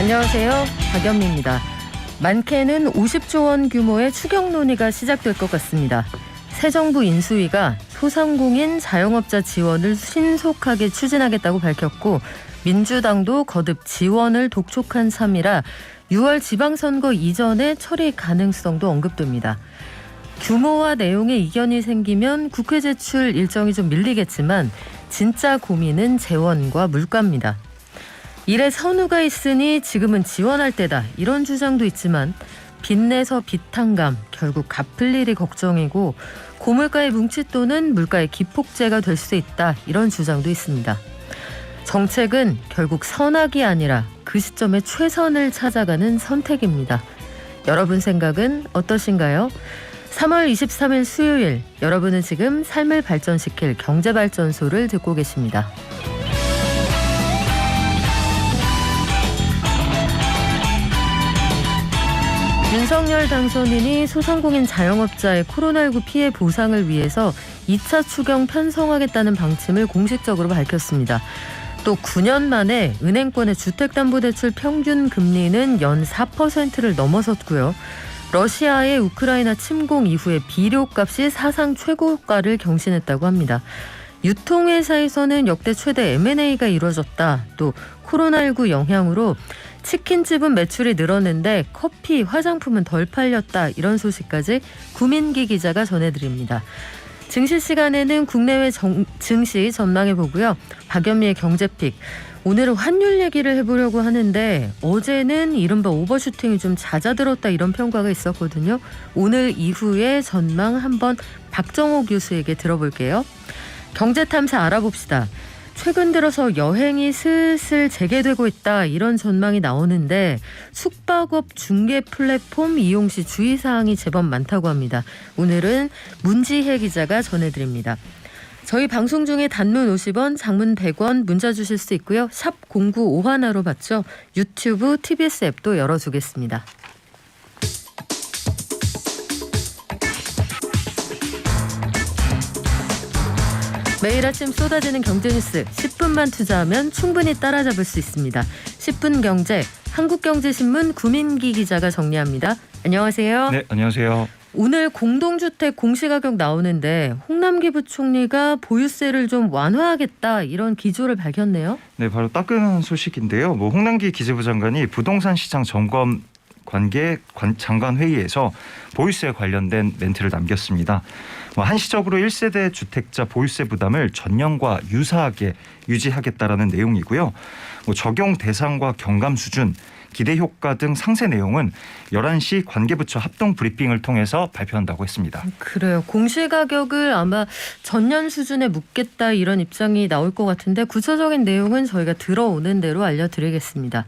안녕하세요. 박연미입니다. 많게는 50조 원 규모의 추경 논의가 시작될 것 같습니다. 새 정부 인수위가 소상공인 자영업자 지원을 신속하게 추진하겠다고 밝혔고 민주당도 거듭 지원을 독촉한 참이라 6월 지방선거 이전에 처리 가능성도 언급됩니다. 규모와 내용에 이견이 생기면 국회 제출 일정이 좀 밀리겠지만 진짜 고민은 재원과 물가입니다. 일에 선우가 있으니 지금은 지원할 때다 이런 주장도 있지만 빚내서 빚탕감 결국 갚을 일이 걱정이고 고물가의 뭉칫돈은 물가의 기폭제가 될 수 있다 이런 주장도 있습니다. 정책은 결국 선악이 아니라 그 시점에 최선을 찾아가는 선택입니다. 여러분 생각은 어떠신가요? 3월 23일 수요일 여러분은 지금 삶을 발전시킬 경제발전소를 듣고 계십니다. 윤석열 당선인이 소상공인 자영업자의 코로나19 피해 보상을 위해서 2차 추경 편성하겠다는 방침을 공식적으로 밝혔습니다. 또 9년 만에 은행권의 주택담보대출 평균 금리는 연 4%를 넘어섰고요. 러시아의 우크라이나 침공 이후에 비료값이 사상 최고가를 경신했다고 합니다. 유통회사에서는 역대 최대 M&A가 이루어졌다. 또 코로나19 영향으로 치킨집은 매출이 늘었는데 커피, 화장품은 덜 팔렸다. 이런 소식까지 구민기 기자가 전해드립니다. 증시 시간에는 국내외 증시 전망해보고요. 박연미의 경제픽. 오늘은 환율 얘기를 해보려고 하는데 어제는 이른바 오버슈팅이 좀 잦아들었다 이런 평가가 있었거든요. 오늘 이후에 전망 한번 박정호 교수에게 들어볼게요. 경제탐사 알아봅시다. 최근 들어서 여행이 슬슬 재개되고 있다 이런 전망이 나오는데 숙박업 중개 플랫폼 이용 시 주의사항이 제법 많다고 합니다. 오늘은 문지혜 기자가 전해드립니다. 저희 방송 중에 단문 50원, 장문 100원 문자 주실 수 있고요. 샵 0951로 받죠. 유튜브, TBS 앱도 열어두겠습니다. 매일 아침 쏟아지는 경제뉴스 10분만 투자하면 충분히 따라잡을 수 있습니다. 10분 경제, 한국경제신문 구민기 기자가 정리합니다. 안녕하세요. 네, 안녕하세요. 오늘 공동주택 공시가격 나오는데 홍남기 부총리가 보유세를 좀 완화하겠다 이런 기조를 밝혔네요. 네, 바로 따끈한 소식인데요. 홍남기 기재부 장관이 부동산 시장 점검 관계 장관 회의에서 보유세 관련된 멘트를 남겼습니다. 한시적으로 1세대 주택자 보유세 부담을 전년과 유사하게 유지하겠다라는 내용이고요. 적용 대상과 경감 수준, 기대 효과 등 상세 내용은 11시 관계부처 합동 브리핑을 통해서 발표한다고 했습니다. 그래요. 공시가격을 아마 전년 수준에 묻겠다 이런 입장이 나올 것 같은데 구체적인 내용은 저희가 들어오는 대로 알려드리겠습니다.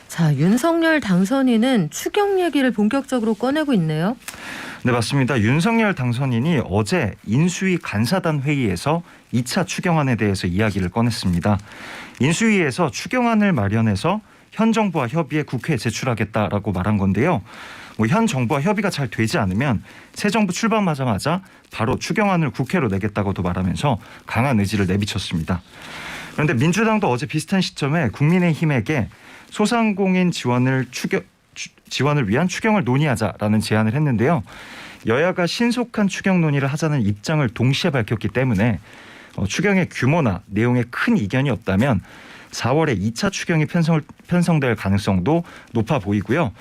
자, 윤석열 당선인은 추경 얘기를 본격적으로 꺼내고 있네요. 네, 맞습니다. 윤석열 당선인이 어제 인수위 간사단 회의에서 2차 추경안에 대해서 이야기를 꺼냈습니다. 인수위에서 추경안을 마련해서 현 정부와 협의해 국회에 제출하겠다라고 말한 건데요. 현 정부와 협의가 잘 되지 않으면 새 정부 출범하자마자 바로 추경안을 국회로 내겠다고도 말하면서 강한 의지를 내비쳤습니다. 그런데 민주당도 어제 비슷한 시점에 국민의힘에게 소상공인 지원을 위한 추경을 논의하자라는 제안을 했는데요. 여야가 신속한 추경 논의를 하자는 입장을 동시에 밝혔기 때문에 추경의 규모나 내용에 큰 이견이 없다면 4월에 2차 추경이 편성될 가능성도 높아 보이고요.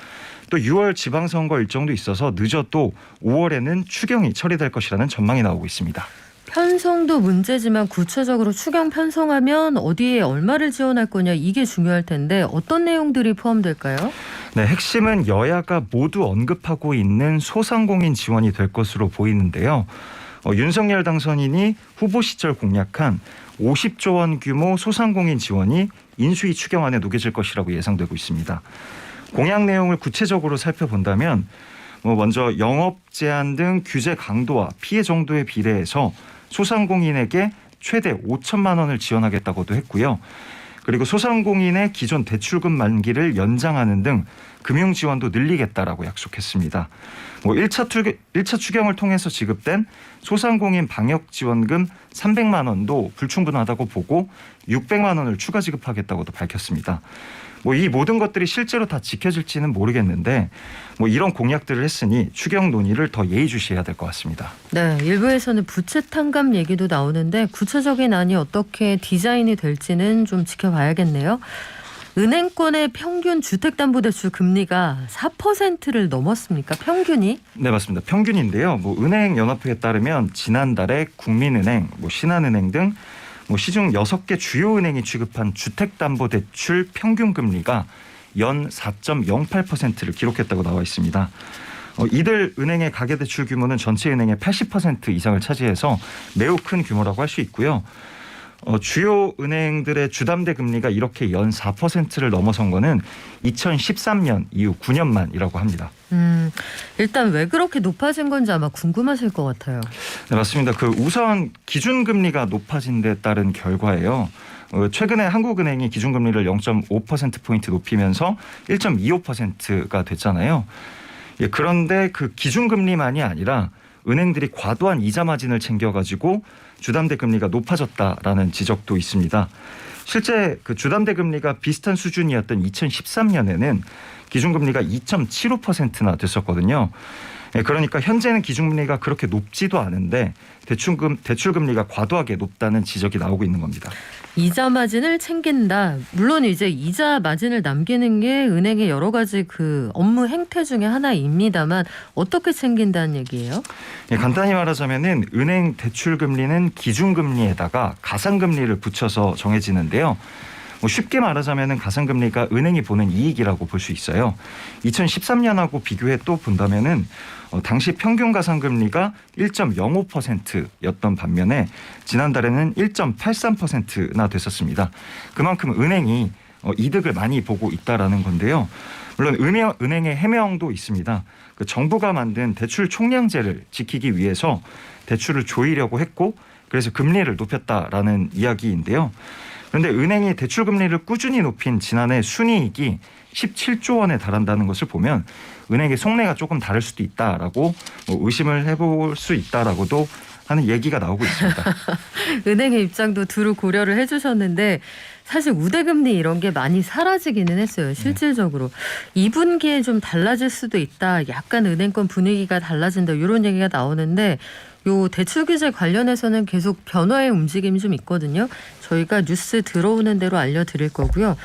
또 6월 지방선거 일정도 있어서 늦어도 5월에는 추경이 처리될 것이라는 전망이 나오고 있습니다. 편성도 문제지만 구체적으로 추경 편성하면 어디에 얼마를 지원할 거냐 이게 중요할 텐데 어떤 내용들이 포함될까요? 네, 핵심은 여야가 모두 언급하고 있는 소상공인 지원이 될 것으로 보이는데요. 윤석열 당선인이 후보 시절 공약한 50조 원 규모 소상공인 지원이 인수위 추경안에 녹여질 것이라고 예상되고 있습니다. 공약 내용을 구체적으로 살펴본다면 먼저 영업 제한 등 규제 강도와 피해 정도에 비례해서 소상공인에게 최대 5천만 원을 지원하겠다고도 했고요. 그리고 소상공인의 기존 대출금 만기를 연장하는 등 금융 지원도 늘리겠다라고 약속했습니다. 1차 추경을 통해서 지급된 소상공인 방역 지원금 300만 원도 불충분하다고 보고 600만 원을 추가 지급하겠다고도 밝혔습니다. 뭐 이 모든 것들이 실제로 다 지켜질지는 모르겠는데 뭐 이런 공약들을 했으니 추경 논의를 더 예의주시해야 될 것 같습니다. 네, 일부에서는 부채 탕감 얘기도 나오는데 구체적인 안이 어떻게 디자인이 될지는 좀 지켜봐야겠네요. 은행권의 평균 주택담보대출 금리가 4%를 넘었습니까? 평균이? 네, 맞습니다. 평균인데요. 뭐 은행연합회에 따르면 지난달에 국민은행, 뭐 신한은행 등 뭐 시중 6개 주요 은행이 취급한 주택담보대출 평균 금리가 연 4.08%를 기록했다고 나와 있습니다. 이들 은행의 가계대출 규모는 전체 은행의 80% 이상을 차지해서 매우 큰 규모라고 할 수 있고요. 주요 은행들의 주담대 금리가 이렇게 연 4%를 넘어선 거는 2013년 이후 9년 만이라고 합니다. 일단 왜 그렇게 높아진 건지 아마 궁금하실 것 같아요. 네, 맞습니다. 그 우선 기준금리가 높아진 데 따른 결과예요. 최근에 한국은행이 기준금리를 0.5%포인트 높이면서 1.25%가 됐잖아요. 예, 그런데 그 기준금리만이 아니라 은행들이 과도한 이자 마진을 챙겨가지고 주담대 금리가 높아졌다라는 지적도 있습니다. 실제 그 주담대 금리가 비슷한 수준이었던 2013년에는 기준금리가 2.75%나 됐었거든요. 그러니까 현재는 기준금리가 그렇게 높지도 않은데 대출금리가 과도하게 높다는 지적이 나오고 있는 겁니다. 이자 마진을 챙긴다. 물론 이제 이자 마진을 남기는 게 은행의 여러 가지 그 업무 행태 중에 하나입니다만 어떻게 챙긴다는 얘기예요? 예, 간단히 말하자면은 은행 대출금리는 기준금리에다가 가상금리를 붙여서 정해지는데요. 뭐 쉽게 말하자면은 가상금리가 은행이 보는 이익이라고 볼 수 있어요. 2013년하고 비교해 또 본다면은 당시 평균 가상금리가 1.05%였던 반면에 지난달에는 1.83%나 됐었습니다. 그만큼 은행이 이득을 많이 보고 있다라는 건데요. 물론 은행의 해명도 있습니다. 그 정부가 만든 대출 총량제를 지키기 위해서 대출을 조이려고 했고 그래서 금리를 높였다라는 이야기인데요. 그런데 은행이 대출 금리를 꾸준히 높인 지난해 순이익이 17조 원에 달한다는 것을 보면 은행의 속내가 조금 다를 수도 있다라고 의심을 해볼 수 있다라고도 하는 얘기가 나오고 있습니다. 은행의 입장도 두루 고려를 해주셨는데 사실 우대금리 이런 게 많이 사라지기는 했어요. 실질적으로. 2분기에 좀 달라질 수도 있다. 약간 은행권 분위기가 달라진다. 이런 얘기가 나오는데 요 대출 규제 관련해서는 계속 변화의 움직임이 좀 있거든요. 저희가 뉴스 들어오는 대로 알려드릴 거고요.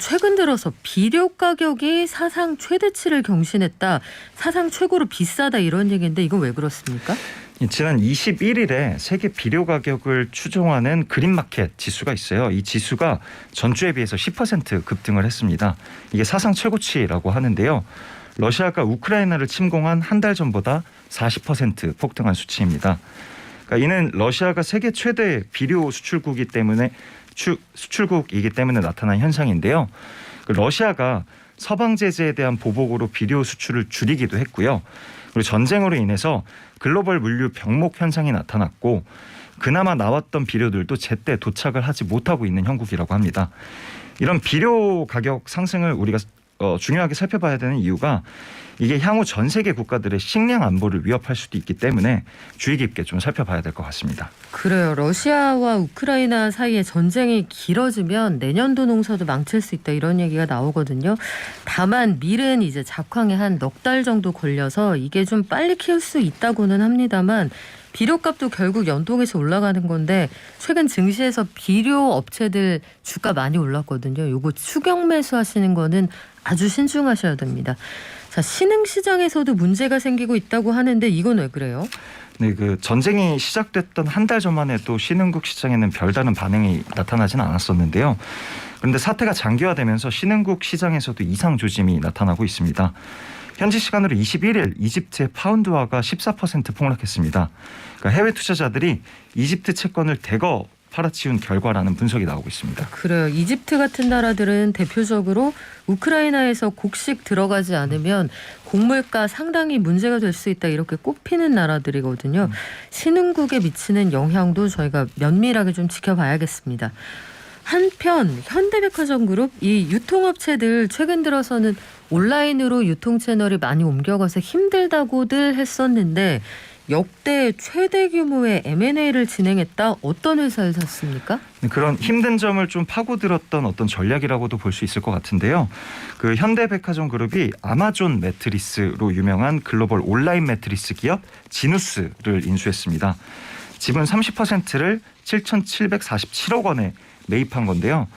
최근 들어서 비료 가격이 사상 최대치를 경신했다. 사상 최고로 비싸다 이런 얘기인데 이건 왜 그렇습니까? 지난 21일에 세계 비료 가격을 추종하는 그린마켓 지수가 있어요. 이 지수가 전주에 비해서 10% 급등을 했습니다. 이게 사상 최고치라고 하는데요. 러시아가 우크라이나를 침공한 한 달 전보다 40% 폭등한 수치입니다. 그러니까 이는 러시아가 세계 최대 비료 수출국이기 때문에 나타난 현상인데요. 러시아가 서방 제재에 대한 보복으로 비료 수출을 줄이기도 했고요. 그리고 전쟁으로 인해서 글로벌 물류 병목 현상이 나타났고 그나마 나왔던 비료들도 제때 도착을 하지 못하고 있는 형국이라고 합니다. 이런 비료 가격 상승을 우리가 중요하게 살펴봐야 되는 이유가 이게 향후 전 세계 국가들의 식량 안보를 위협할 수도 있기 때문에 주의 깊게 좀 살펴봐야 될 것 같습니다. 그래요. 러시아와 우크라이나 사이에 전쟁이 길어지면 내년도 농사도 망칠 수 있다 이런 얘기가 나오거든요. 다만 밀은 이제 작황에 한 넉 달 정도 걸려서 이게 좀 빨리 키울 수 있다고는 합니다만 비료값도 결국 연동해서 올라가는 건데 최근 증시에서 비료 업체들 주가 많이 올랐거든요. 요거 추경 매수하시는 거는 아주 신중하셔야 됩니다. 자, 신흥시장에서도 문제가 생기고 있다고 하는데 이건 왜 그래요? 네, 그 전쟁이 시작됐던 한 달 전만 해도 신흥국 시장에는 별다른 반응이 나타나진 않았었는데요. 그런데 사태가 장기화되면서 신흥국 시장에서도 이상 조짐이 나타나고 있습니다. 현지 시간으로 21일 이집트의 파운드화가 14% 폭락했습니다. 그러니까 해외 투자자들이 이집트 채권을 대거 팔아치운 결과라는 분석이 나오고 있습니다. 그래요. 이집트 같은 나라들은 대표적으로 우크라이나에서 곡식 들어가지 않으면 곡물가 상당히 문제가 될 수 있다 이렇게 꼽히는 나라들이거든요. 신흥국에 미치는 영향도 저희가 면밀하게 좀 지켜봐야겠습니다. 한편 현대백화점 그룹 이 유통업체들 최근 들어서는 온라인으로 유통 채널이 많이 옮겨가서 힘들다고들 했었는데 역대 최대 규모의 M&A를 진행했다. 어떤 회사를 샀습니까? 그런 힘든 점을 좀 파고들었던 어떤 전략이라고도 볼 수 있을 것 같은데요. 그 현대백화점 그룹이 아마존 매트리스로 유명한 글로벌 온라인 매트리스 기업 지누스를 인수했습니다. 지분 30%를 7,747억 원에 매입한 건데요.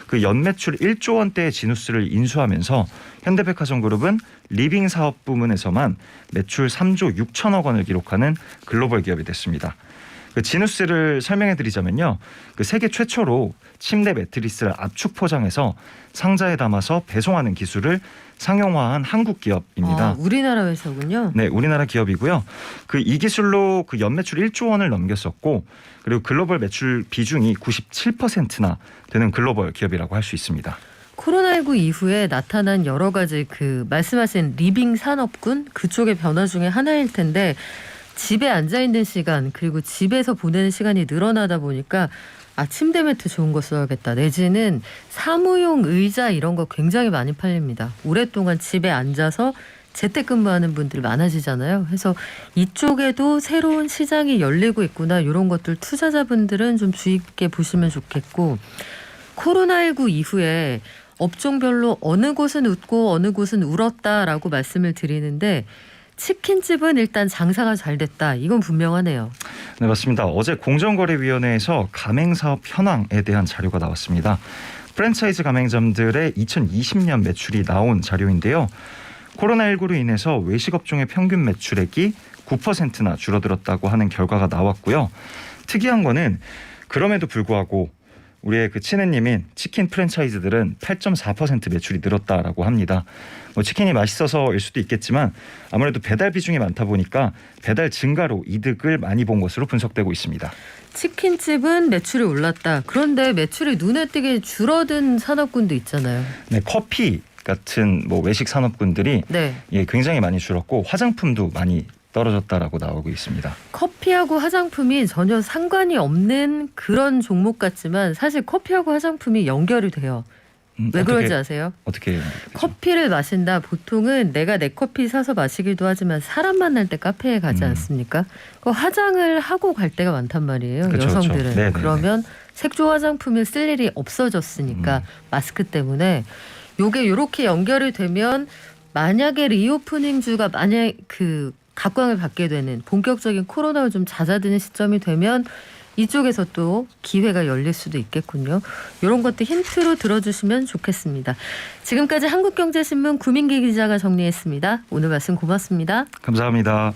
그 연매출 1조 원대의 지누스를 인수하면서 현대백화점 그룹은 리빙 사업 부문에서만 매출 3조 6천억 원을 기록하는 글로벌 기업이 됐습니다. 그 지누스를 설명해 드리자면요. 그 세계 최초로 침대 매트리스를 압축 포장해서 상자에 담아서 배송하는 기술을 상용화한 한국 기업입니다. 우리나라 회사군요. 네, 우리나라 기업이고요. 그 이 기술로 그 연매출 1조 원을 넘겼었고, 그리고 글로벌 매출 비중이 97%나 되는 글로벌 기업이라고 할 수 있습니다. 코로나19 이후에 나타난 여러 가지 그 말씀하신 리빙 산업군 그쪽의 변화 중에 하나일 텐데, 집에 앉아 있는 시간 그리고 집에서 보내는 시간이 늘어나다 보니까 침대 매트 좋은 거 써야겠다. 내지는 사무용 의자 이런 거 굉장히 많이 팔립니다. 오랫동안 집에 앉아서 재택근무하는 분들 많아지잖아요. 그래서 이쪽에도 새로운 시장이 열리고 있구나. 이런 것들 투자자분들은 좀 주의 깊게 보시면 좋겠고, 코로나19 이후에 업종별로 어느 곳은 웃고 어느 곳은 울었다라고 말씀을 드리는데, 치킨집은 일단 장사가 잘 됐다. 이건 분명하네요. 네, 맞습니다. 어제 공정거래위원회에서 가맹사업 현황에 대한 자료가 나왔습니다. 프랜차이즈 가맹점들의 2020년 매출이 나온 자료인데요. 코로나19로 인해서 외식업종의 평균 매출액이 9%나 줄어들었다고 하는 결과가 나왔고요. 특이한 거는 그럼에도 불구하고 우리의 그 친해님인 치킨 프랜차이즈들은 8.4% 매출이 늘었다라고 합니다. 뭐 치킨이 맛있어서일 수도 있겠지만 아무래도 배달 비중이 많다 보니까 배달 증가로 이득을 많이 본 것으로 분석되고 있습니다. 치킨집은 매출이 올랐다. 그런데 매출이 눈에 띄게 줄어든 산업군도 있잖아요. 네, 커피 같은 뭐 외식 산업군들이 굉장히 많이 줄었고 화장품도 많이 떨어졌다라고 나오고 있습니다. 커피하고 화장품이 전혀 상관이 없는 그런 종목 같지만 사실 커피하고 화장품이 연결이 돼요. 왜 그런지 아세요? 어떻게? 커피를 마신다. 보통은 내가 내 커피 사서 마시기도 하지만 사람 만날 때 카페에 가지 않습니까? 그 화장을 하고 갈 때가 많단 말이에요. 그쵸, 여성들은. 그쵸. 그러면 색조 화장품을 쓸 일이 없어졌으니까 마스크 때문에 요게 이렇게 연결이 되면 만약에 리오프닝주가 만약 그 각광을 받게 되는 본격적인 코로나가 좀 잦아드는 시점이 되면 이쪽에서 또 기회가 열릴 수도 있겠군요. 이런 것도 힌트로 들어주시면 좋겠습니다. 지금까지 한국경제신문 구민기 기자가 정리했습니다. 오늘 말씀 고맙습니다. 감사합니다.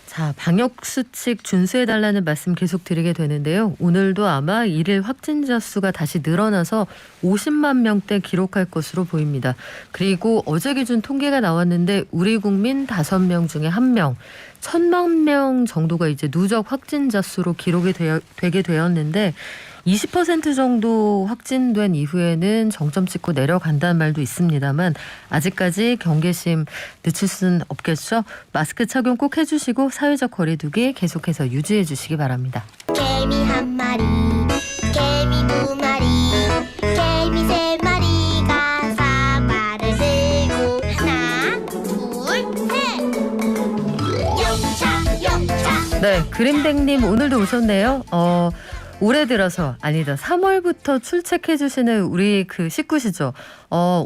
자, 방역수칙 준수해달라는 말씀 계속 드리게 되는데요. 오늘도 아마 일일 확진자 수가 다시 늘어나서 50만 명대 기록할 것으로 보입니다. 그리고 어제 기준 통계가 나왔는데 우리 국민 5명 중에 1명, 1,000만 명 정도가 이제 누적 확진자 수로 기록이 되게 되었는데 20% 정도 확진된 이후에는 정점 찍고 내려간다는 말도 있습니다만 아직까지 경계심 늦출 수는 없겠죠. 마스크 착용 꼭 해주시고 사회적 거리두기 계속해서 유지해 주시기 바랍니다. 개미 한 마리, 개미 두 마리, 개미 세 마리가 사과를 들고 하나, 둘, 셋. 영차. 네, 그린백님 오늘도 오셨네요. 올해 들어서 아니다 3월부터 출첵해 주시는 우리 그 식구시죠.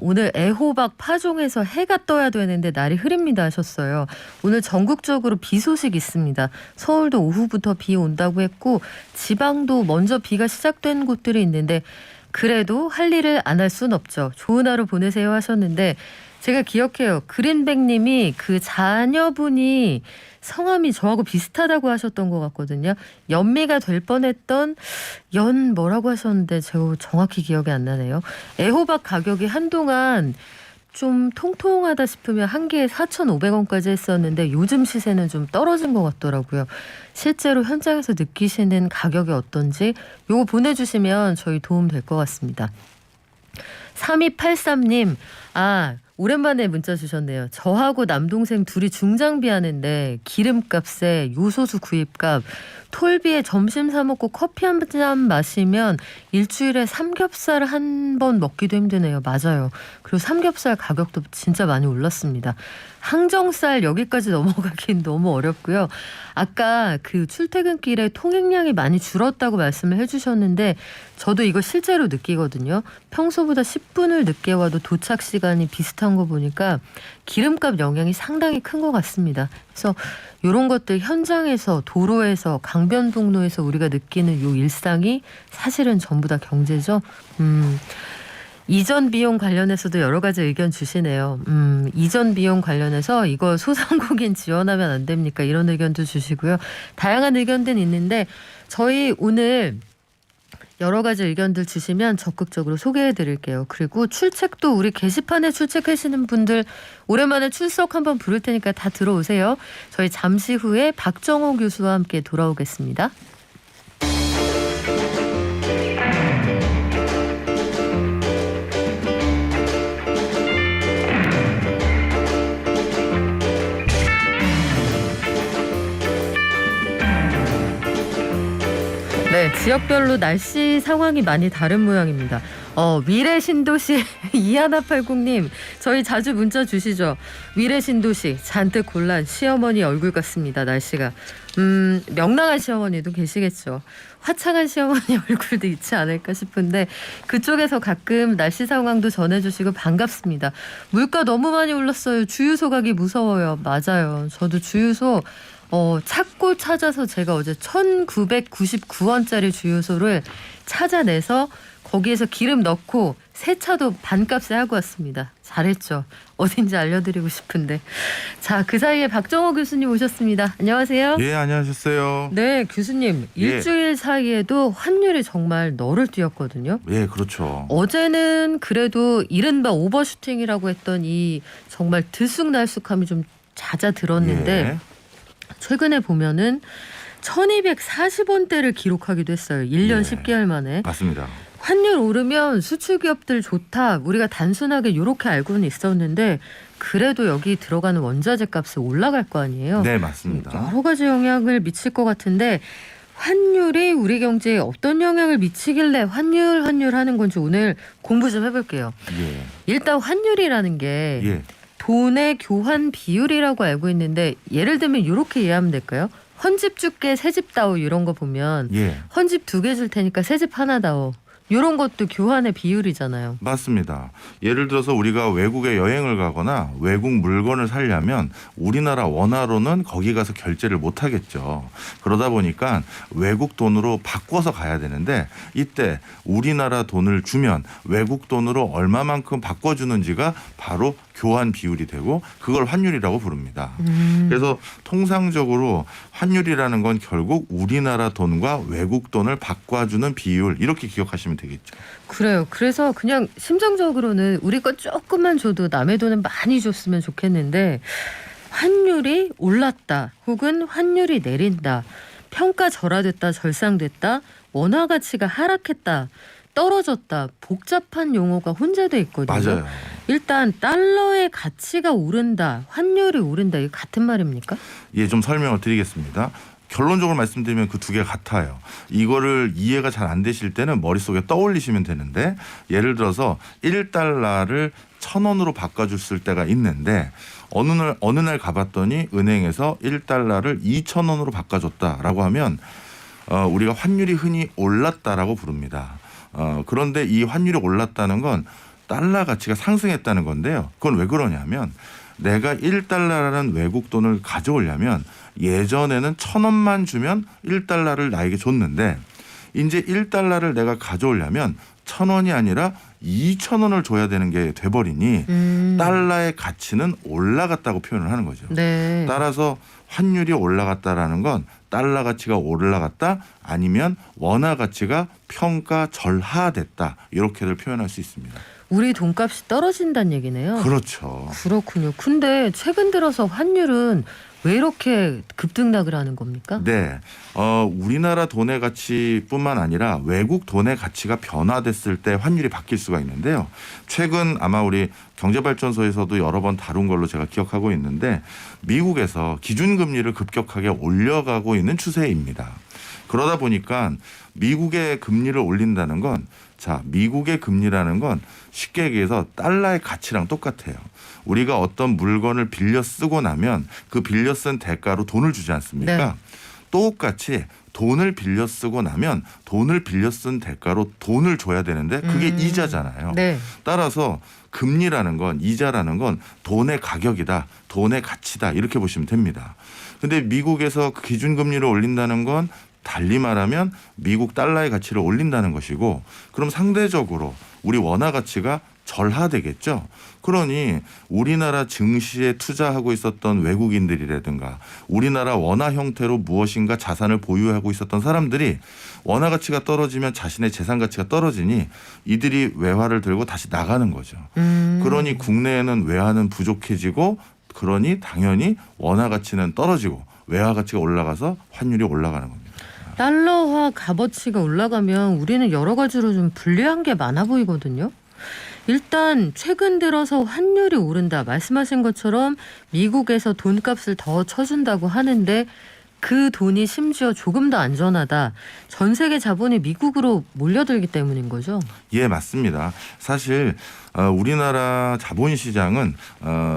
오늘 애호박 파종해서 해가 떠야 되는데 날이 흐립니다 하셨어요. 오늘 전국적으로 비 소식 있습니다. 서울도 오후부터 비 온다고 했고 지방도 먼저 비가 시작된 곳들이 있는데 그래도 할 일을 안 할 순 없죠. 좋은 하루 보내세요 하셨는데 제가 기억해요. 그린백님이 그 자녀분이 성함이 저하고 비슷하다고 하셨던 것 같거든요. 연미가 될 뻔했던 연 뭐라고 하셨는데 제가 정확히 기억이 안 나네요. 애호박 가격이 한동안 좀 통통하다 싶으면 한 개에 4,500원까지 했었는데 요즘 시세는 좀 떨어진 것 같더라고요. 실제로 현장에서 느끼시는 가격이 어떤지 요거 보내주시면 저희 도움 될 것 같습니다. 3283님, 오랜만에 문자 주셨네요. 저하고 남동생 둘이 중장비 하는데 기름값에 요소수 구입값, 톨비에 점심 사 먹고 커피 한 잔 마시면 일주일에 삼겹살 한 번 먹기도 힘드네요. 맞아요. 그리고 삼겹살 가격도 진짜 많이 올랐습니다. 항정살 여기까지 넘어가긴 너무 어렵고요. 아까 그 출퇴근길에 통행량이 많이 줄었다고 말씀을 해주셨는데 저도 이거 실제로 느끼거든요. 평소보다 10분을 늦게 와도 도착 시간이 비슷한 거 보니까 기름값 영향이 상당히 큰 것 같습니다. 그래서 이런 것들 현장에서 도로에서 강변북로에서 우리가 느끼는 요 일상이 사실은 전부 다 경제죠. 이전 비용 관련해서도 여러 가지 의견 주시네요. 이전 비용 관련해서 이거 소상공인 지원하면 안 됩니까? 이런 의견도 주시고요. 다양한 의견들 있는데 저희 오늘 여러 가지 의견들 주시면 적극적으로 소개해 드릴게요. 그리고 출첵도 우리 게시판에 출첵하시는 분들 오랜만에 출석 한번 부를 테니까 다 들어오세요. 저희 잠시 후에 박정호 교수와 함께 돌아오겠습니다. 네, 지역별로 날씨 상황이 많이 다른 모양입니다. 위례 신도시 이하나80님 저희 자주 문자 주시죠. 위례 신도시 잔뜩 골란 시어머니 얼굴 같습니다. 날씨가 명랑한 시어머니도 계시겠죠. 화창한 시어머니 얼굴도 있지 않을까 싶은데 그쪽에서 가끔 날씨 상황도 전해주시고 반갑습니다. 물가 너무 많이 올랐어요. 주유소 가기 무서워요. 맞아요. 저도 주유소 찾고 찾아서 제가 어제 1,999원짜리 주유소를 찾아내서 거기에서 기름 넣고 세차도 반값에 하고 왔습니다. 잘했죠. 어딘지 알려드리고 싶은데. 자, 그 사이에 박정호 교수님 오셨습니다. 안녕하세요. 예, 안녕하셨어요. 네, 교수님. 예. 일주일 사이에도 환율이 정말 너를 뛰었거든요. 예, 그렇죠. 어제는 그래도 이른바 오버슈팅이라고 했던 이 정말 들쑥날쑥함이 좀 잦아들었는데 예. 최근에 보면은 1240원대를 기록하기도 했어요. 1년 예. 10개월 만에. 맞습니다. 환율 오르면 수출기업들 좋다. 우리가 단순하게 이렇게 알고는 있었는데 그래도 여기 들어가는 원자재 값이 올라갈 거 아니에요. 네, 맞습니다. 여러 가지 영향을 미칠 것 같은데 환율이 우리 경제에 어떤 영향을 미치길래 환율 하는 건지 오늘 공부 좀 해볼게요. 예. 일단 환율이라는 게 예. 돈의 교환 비율이라고 알고 있는데 예를 들면 이렇게 이해하면 될까요? 헌집 줄게 새집 다오 이런 거 보면 예. 헌집 2개 줄 테니까 새집 하나 다오. 이런 것도 교환의 비율이잖아요. 맞습니다. 예를 들어서 우리가 외국에 여행을 가거나 외국 물건을 사려면 우리나라 원화로는 거기 가서 결제를 못 하겠죠. 그러다 보니까 외국 돈으로 바꿔서 가야 되는데 이때 우리나라 돈을 주면 외국 돈으로 얼마만큼 바꿔주는지가 바로 교환 비율이 되고 그걸 환율이라고 부릅니다. 그래서 통상적으로 환율이라는 건 결국 우리나라 돈과 외국 돈을 바꿔주는 비율 이렇게 기억하시면 되겠죠. 그래요. 그래서 그냥 심정적으로는 우리 거 조금만 줘도 남의 돈은 많이 줬으면 좋겠는데 환율이 올랐다 혹은 환율이 내린다 평가절하됐다 절상됐다 원화 가치가 하락했다 떨어졌다 복잡한 용어가 혼재돼 있거든요. 맞아요. 일단 달러의 가치가 오른다 환율이 오른다 이거 같은 말입니까? 예, 좀 설명을 드리겠습니다. 결론적으로 말씀드리면 그 두 개 같아요. 이거를 이해가 잘 안 되실 때는 머릿속에 떠올리시면 되는데 예를 들어서 1달러를 1,000원으로 바꿔줬을 때가 있는데 어느 날 가봤더니 은행에서 1달러를 2,000원으로 바꿔줬다라고 하면 우리가 환율이 흔히 올랐다라고 부릅니다. 그런데 이 환율이 올랐다는 건 달러 가치가 상승했다는 건데요. 그건 왜 그러냐면 내가 1달러라는 외국 돈을 가져오려면 예전에는 1,000원만 주면 1달러를 나에게 줬는데 이제 1달러를 내가 가져오려면 1,000원이 아니라 2,000원을 줘야 되는 게 돼버리니 달러의 가치는 올라갔다고 표현을 하는 거죠. 네. 따라서 환율이 올라갔다라는 건 달러 가치가 올라갔다 아니면 원화 가치가 평가절하됐다 이렇게들 표현할 수 있습니다. 우리 돈값이 떨어진다는 얘기네요. 그렇죠. 그렇군요. 근데 최근 들어서 환율은 왜 이렇게 급등락을 하는 겁니까? 네, 우리나라 돈의 가치뿐만 아니라 외국 돈의 가치가 변화됐을 때 환율이 바뀔 수가 있는데요. 최근 아마 우리 경제발전소에서도 여러 번 다룬 걸로 제가 기억하고 있는데 미국에서 기준금리를 급격하게 올려가고 있는 추세입니다. 그러다 보니까 미국의 금리를 올린다는 건 미국의 금리라는 건 쉽게 얘기해서 달러의 가치랑 똑같아요. 우리가 어떤 물건을 빌려 쓰고 나면 그 빌려 쓴 대가로 돈을 주지 않습니까? 네. 똑같이 돈을 빌려 쓰고 나면 돈을 빌려 쓴 대가로 돈을 줘야 되는데 그게 이자잖아요. 네. 따라서 금리라는 건 이자라는 건 돈의 가격이다. 돈의 가치다. 이렇게 보시면 됩니다. 근데 미국에서 그 기준금리를 올린다는 건 달리 말하면 미국 달러의 가치를 올린다는 것이고 그럼 상대적으로 우리 원화 가치가 절하되겠죠. 그러니 우리나라 증시에 투자하고 있었던 외국인들이라든가 우리나라 원화 형태로 무엇인가 자산을 보유하고 있었던 사람들이 원화 가치가 떨어지면 자신의 재산 가치가 떨어지니 이들이 외화를 들고 다시 나가는 거죠. 그러니 국내에는 외화는 부족해지고 그러니 당연히 원화 가치는 떨어지고 외화 가치가 올라가서 환율이 올라가는 겁니다. 달러화 값어치가 올라가면 우리는 여러 가지로 좀 불리한 게 많아 보이거든요. 일단 최근 들어서 환율이 오른다. 말씀하신 것처럼 미국에서 돈값을 더 쳐준다고 하는데 그 돈이 심지어 조금 더 안전하다. 전 세계 자본이 미국으로 몰려들기 때문인 거죠. 예, 맞습니다. 사실 우리나라 자본시장은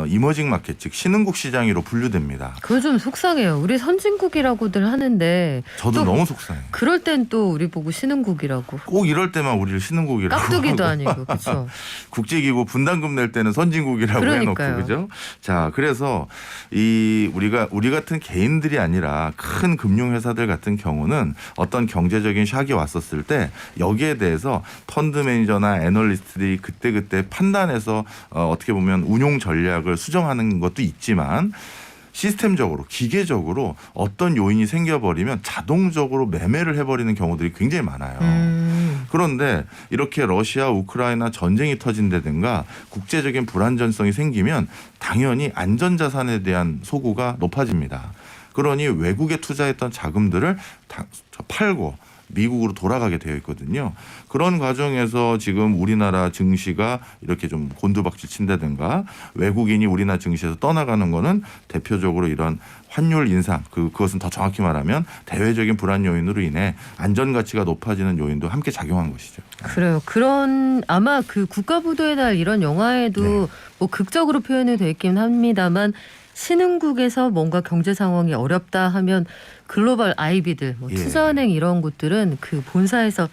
이머징 마켓 즉 신흥국 시장으로 분류됩니다. 그거 좀 속상해요. 우리 선진국이라고들 하는데 저도 또 너무 속상해요. 그럴 땐 또 우리 보고 신흥국이라고. 꼭 이럴 때만 우리를 신흥국이라고 깍두기도 하고 아니고 그렇죠. 국제기구 분담금 낼 때는 선진국이라고 그러니까요. 해놓고 그죠? 자, 그래서 우리 같은 개인들이 아니라 큰 금융회사들 같은 경우는 어떤 경제적인 샥이 왔었을 때 여기에 대해서 펀드 매니저나 애널리스트들이 그때 판단해서 어떻게 보면 운용 전략을 수정하는 것도 있지만 시스템적으로 기계적으로 어떤 요인이 생겨버리면 자동적으로 매매를 해버리는 경우들이 굉장히 많아요. 그런데 이렇게 러시아, 우크라이나 전쟁이 터진다든가 국제적인 불안전성이 생기면 당연히 안전자산에 대한 소구가 높아집니다. 그러니 외국에 투자했던 자금들을 팔고 미국으로 돌아가게 되어 있거든요. 그런 과정에서 지금 우리나라 증시가 이렇게 좀 곤두박질 친다든가 외국인이 우리나라 증시에서 떠나가는 거는 대표적으로 이런 환율 인상 그것은 더 정확히 말하면 대외적인 불안 요인으로 인해 안전 가치가 높아지는 요인도 함께 작용한 것이죠. 그래요. 그런 아마 그 국가부도의 날 이런 영화에도 뭐 극적으로 표현이 돼 있긴 합니다만 신흥국에서 뭔가 경제 상황이 어렵다 하면 글로벌 아이비들, 뭐 투자은행 이런 곳들은 그 본사에서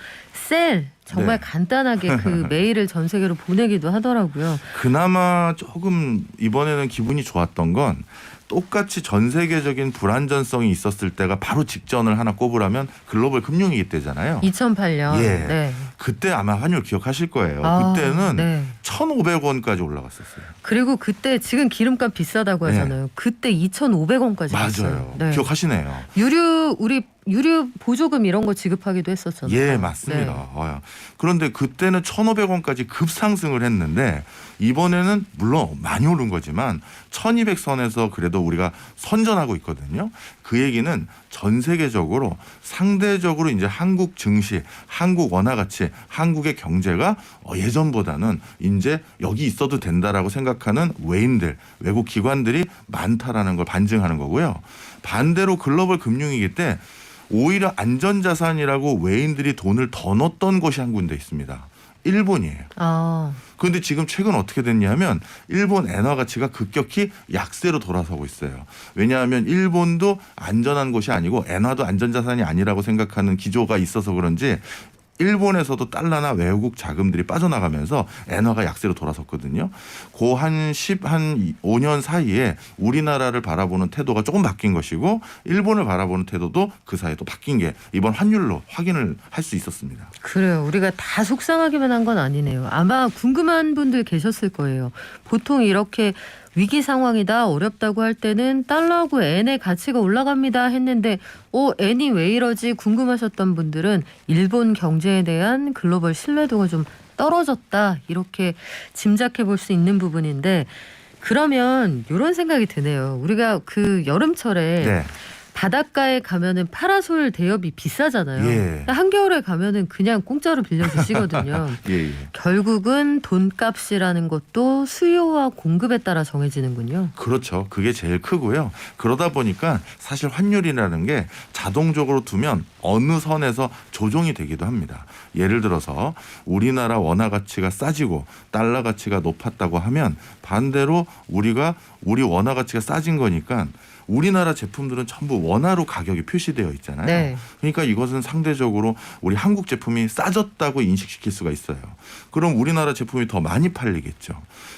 정말 간단하게 그 메일을 전 세계로 보내기도 하더라고요. 그나마 조금 이번에는 기분이 좋았던 건 똑같이 전 세계적인 불안전성이 있었을 때가 바로 직전을 하나 꼽으라면 글로벌 금융위기 때잖아요. 2008년. 예. 네. 그때 아마 환율 기억하실 거예요. 아, 그때는 네. 1,500원까지 올라갔었어요. 그리고 그때 지금 기름값 비싸다고 하잖아요. 그때 2,500원까지 맞아요. 네. 기억하시네요. 유류 보조금 이런 거 지급하기도 했었잖아요. 예, 맞습니다. 네. 그런데 그때는 1,500원까지 급상승을 했는데 이번에는 물론 많이 오른 거지만 1,200선에서 그래도 우리가 선전하고 있거든요. 그 얘기는 전 세계적으로 상대적으로 이제 한국 증시, 한국 원화 가치, 한국의 경제가 예전보다는 이제 여기 있어도 된다라고 생각하는 외인들, 외국 기관들이 많다라는 걸 반증하는 거고요. 반대로 글로벌 금융위기 때 오히려 안전자산이라고 외인들이 돈을 더 넣었던 곳이 한 군데 있습니다. 일본이에요. 그런데 지금 최근 어떻게 됐냐면 일본 엔화 가치가 급격히 약세로 돌아서고 있어요. 왜냐하면 일본도 안전한 곳이 아니고 엔화도 안전자산이 아니라고 생각하는 기조가 있어서 그런지 일본에서도 달러나 외국 자금들이 빠져나가면서 엔화가 약세로 돌아섰거든요. 그 한 5년 사이에 우리나라를 바라보는 태도가 조금 바뀐 것이고 일본을 바라보는 태도도 그 사이에 또 바뀐 게 이번 환율로 확인을 할 수 있었습니다. 그래요. 우리가 다 속상하기만 한 건 아니네요. 아마 궁금한 분들 계셨을 거예요. 보통 이렇게 위기 상황이다 어렵다고 할 때는 달러하고 엔의 가치가 올라갑니다 했는데 엔이 왜 이러지 궁금하셨던 분들은 일본 경제에 대한 글로벌 신뢰도가 좀 떨어졌다 이렇게 짐작해 볼 수 있는 부분인데 그러면 이런 생각이 드네요. 우리가 그 여름철에 네. 바닷가에 가면은 파라솔 대여비 비싸잖아요. 예. 한겨울에 가면은 그냥 공짜로 빌려주시거든요. 예. 결국은 돈값이라는 것도 수요와 공급에 따라 정해지는군요. 그렇죠. 그게 제일 크고요. 그러다 보니까 사실 환율이라는 게 자동적으로 두면 어느 선에서 조정이 되기도 합니다. 예를 들어서 우리나라 원화 가치가 싸지고 달러 가치가 높았다고 하면 반대로 우리 원화 가치가 싸진 거니까 우리나라 제품들은 전부 원화로 가격이 표시되어 있잖아요. 네. 그러니까 이것은 상대적으로 우리 한국 제품이 싸졌다고 인식시킬 수가 있어요. 그럼 우리나라 제품이 더 많이 팔리겠죠.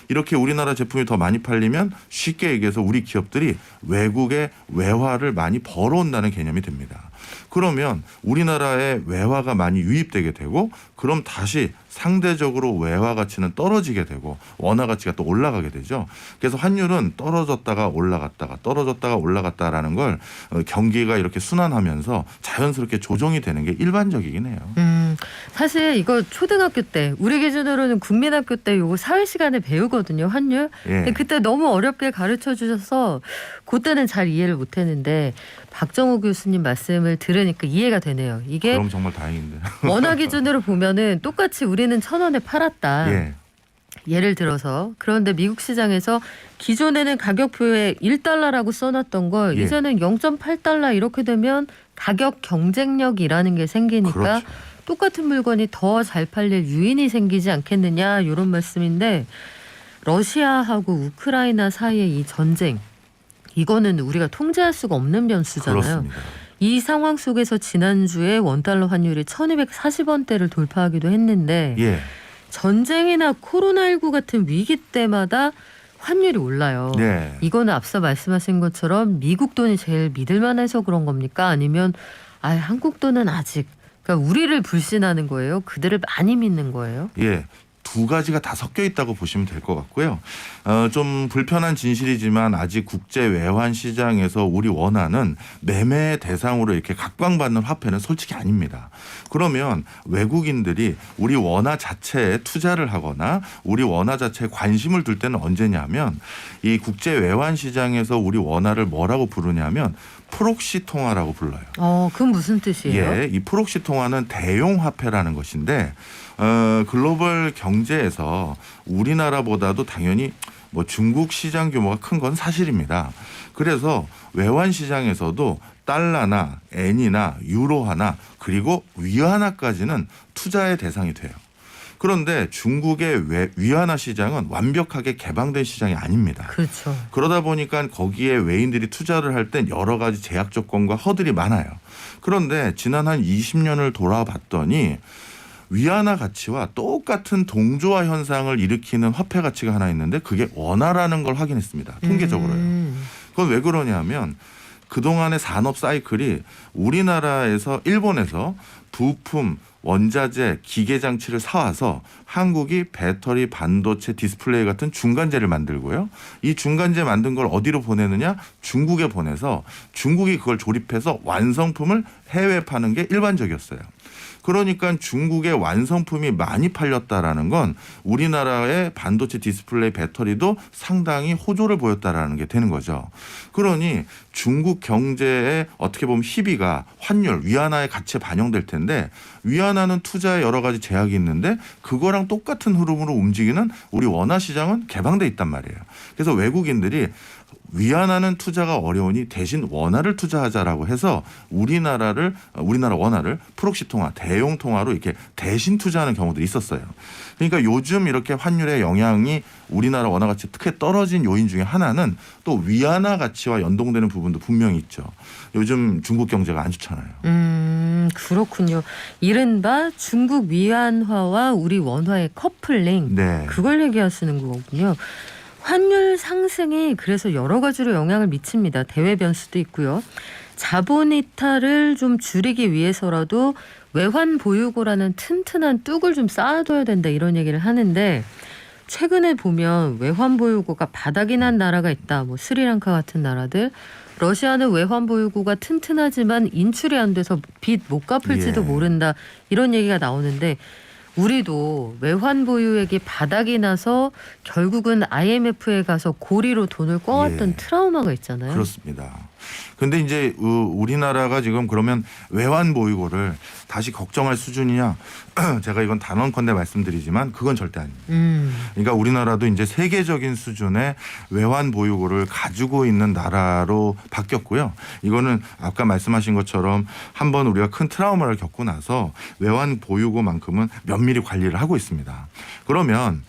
이렇게 우리나라 제품이 더 많이 팔리면 쉽게 얘기해서 우리 기업들이 외국에 외화를 많이 벌어온다는 개념이 됩니다. 그러면 우리나라에 외화가 많이 유입되게 되고 그럼 다시 상대적으로 외화 가치는 떨어지게 되고 원화 가치가 또 올라가게 되죠. 그래서 환율은 떨어졌다가 올라갔다라는 걸 경기가 이렇게 순환하면서 자연스럽게 조정이 되는 게 일반적이긴 해요. 사실 이거 초등학교 때 우리 기준으로는 국민학교 때 요거 사회 시간에 배우거든요. 환율. 예. 근데 그때 너무 어렵게 가르쳐 주셔서 그때는 잘 이해를 못했는데 박정호 교수님 말씀을 들으니까 이해가 되네요. 이게 그럼 정말 다행인데. 원화 기준으로 보면은 똑같이 우리는 1,000원에 팔았다. 예. 예를 들어서 그런데 미국 시장에서 기존에는 가격표에 1달러라고 써놨던 걸 예. 이제는 0.8달러 이렇게 되면 가격 경쟁력이라는 게 생기니까 그렇죠. 똑같은 물건이 더 잘 팔릴 유인이 생기지 않겠느냐 이런 말씀인데 러시아하고 우크라이나 사이의 이 전쟁 이거는 우리가 통제할 수가 없는 변수잖아요. 그렇습니다. 이 상황 속에서 지난주에 원달러 환율이 1240원대를 돌파하기도 했는데 예. 전쟁이나 코로나19 같은 위기 때마다 환율이 올라요. 네. 이거는 앞서 말씀하신 것처럼 미국 돈이 제일 믿을만해서 그런 겁니까? 아니면 한국 돈은 아직 그러니까 우리를 불신하는 거예요? 그들을 많이 믿는 거예요? 예. 두 가지가 다 섞여 있다고 보시면 될 것 같고요. 좀 불편한 진실이지만 아직 국제 외환 시장에서 우리 원화는 매매 대상으로 이렇게 각광받는 화폐는 솔직히 아닙니다. 그러면 외국인들이 우리 원화 자체에 투자를 하거나 우리 원화 자체에 관심을 둘 때는 언제냐면 이 국제 외환 시장에서 우리 원화를 뭐라고 부르냐면 프록시 통화라고 불러요. 그건 무슨 뜻이에요? 예, 이 프록시 통화는 대용 화폐라는 것인데 글로벌 경제에서 우리나라보다도 당연히 뭐 중국 시장 규모가 큰 건 사실입니다. 그래서 외환 시장에서도 달러나 엔이나 유로화나 그리고 위안화까지는 투자의 대상이 돼요. 그런데 중국의 위안화 시장은 완벽하게 개방된 시장이 아닙니다. 그렇죠. 그러다 보니까 거기에 외인들이 투자를 할 땐 여러 가지 제약 조건과 허들이 많아요. 그런데 지난 한 20년을 돌아봤더니 위안화 가치와 똑같은 동조화 현상을 일으키는 화폐 가치가 하나 있는데 그게 원화라는 걸 확인했습니다. 통계적으로요. 그건 왜 그러냐면 그동안의 산업 사이클이 우리나라에서 일본에서 부품, 원자재, 기계장치를 사와서 한국이 배터리, 반도체, 디스플레이 같은 중간재를 만들고요. 이 중간재 만든 걸 어디로 보내느냐? 중국에 보내서 중국이 그걸 조립해서 완성품을 해외에 파는 게 일반적이었어요. 그러니까 중국의 완성품이 많이 팔렸다라는 건 우리나라의 반도체 디스플레이 배터리도 상당히 호조를 보였다라는 게 되는 거죠. 그러니 중국 경제에 어떻게 보면 희비가 환율, 위안화의 가치에 반영될 텐데 위안화는 투자에 여러 가지 제약이 있는데 그거랑 똑같은 흐름으로 움직이는 우리 원화 시장은 개방돼 있단 말이에요. 그래서 외국인들이 위안화는 투자가 어려우니 대신 원화를 투자하자라고 해서 우리나라 원화를 프록시 통화, 대용 통화로 이렇게 대신 투자하는 경우도 있었어요. 그러니까 요즘 이렇게 환율의 영향이 우리나라 원화 가치 특히 떨어진 요인 중에 하나는 또 위안화 가치와 연동되는 부분도 분명히 있죠. 요즘 중국 경제가 안 좋잖아요. 그렇군요. 이른바 중국 위안화와 우리 원화의 커플링. 네. 그걸 얘기하시는 거군요. 환율 상승이 그래서 여러 가지로 영향을 미칩니다. 대외 변수도 있고요. 자본 이탈을 좀 줄이기 위해서라도 외환 보유고라는 튼튼한 뚝을 좀 쌓아둬야 된다 이런 얘기를 하는데 최근에 보면 외환 보유고가 바닥이 난 나라가 있다. 뭐 스리랑카 같은 나라들. 러시아는 외환 보유고가 튼튼하지만 인출이 안 돼서 빚 못 갚을지도 예. 모른다. 이런 얘기가 나오는데 우리도 외환 보유액이 바닥이 나서 결국은 IMF에 가서 고리로 돈을 꿔왔던 예. 트라우마가 있잖아요. 그렇습니다. 근데 이제 우리나라가 지금 그러면 외환 보유고를 다시 걱정할 수준이냐? 제가 이건 단언컨대 말씀드리지만 그건 절대 아닙니다. 그러니까 우리나라도 이제 세계적인 수준의 외환 보유고를 가지고 있는 나라로 바뀌었고요. 이거는 아까 말씀하신 것처럼 한번 우리가 큰 트라우마를 겪고 나서 외환 보유고만큼은 면밀히 관리를 하고 있습니다. 그러면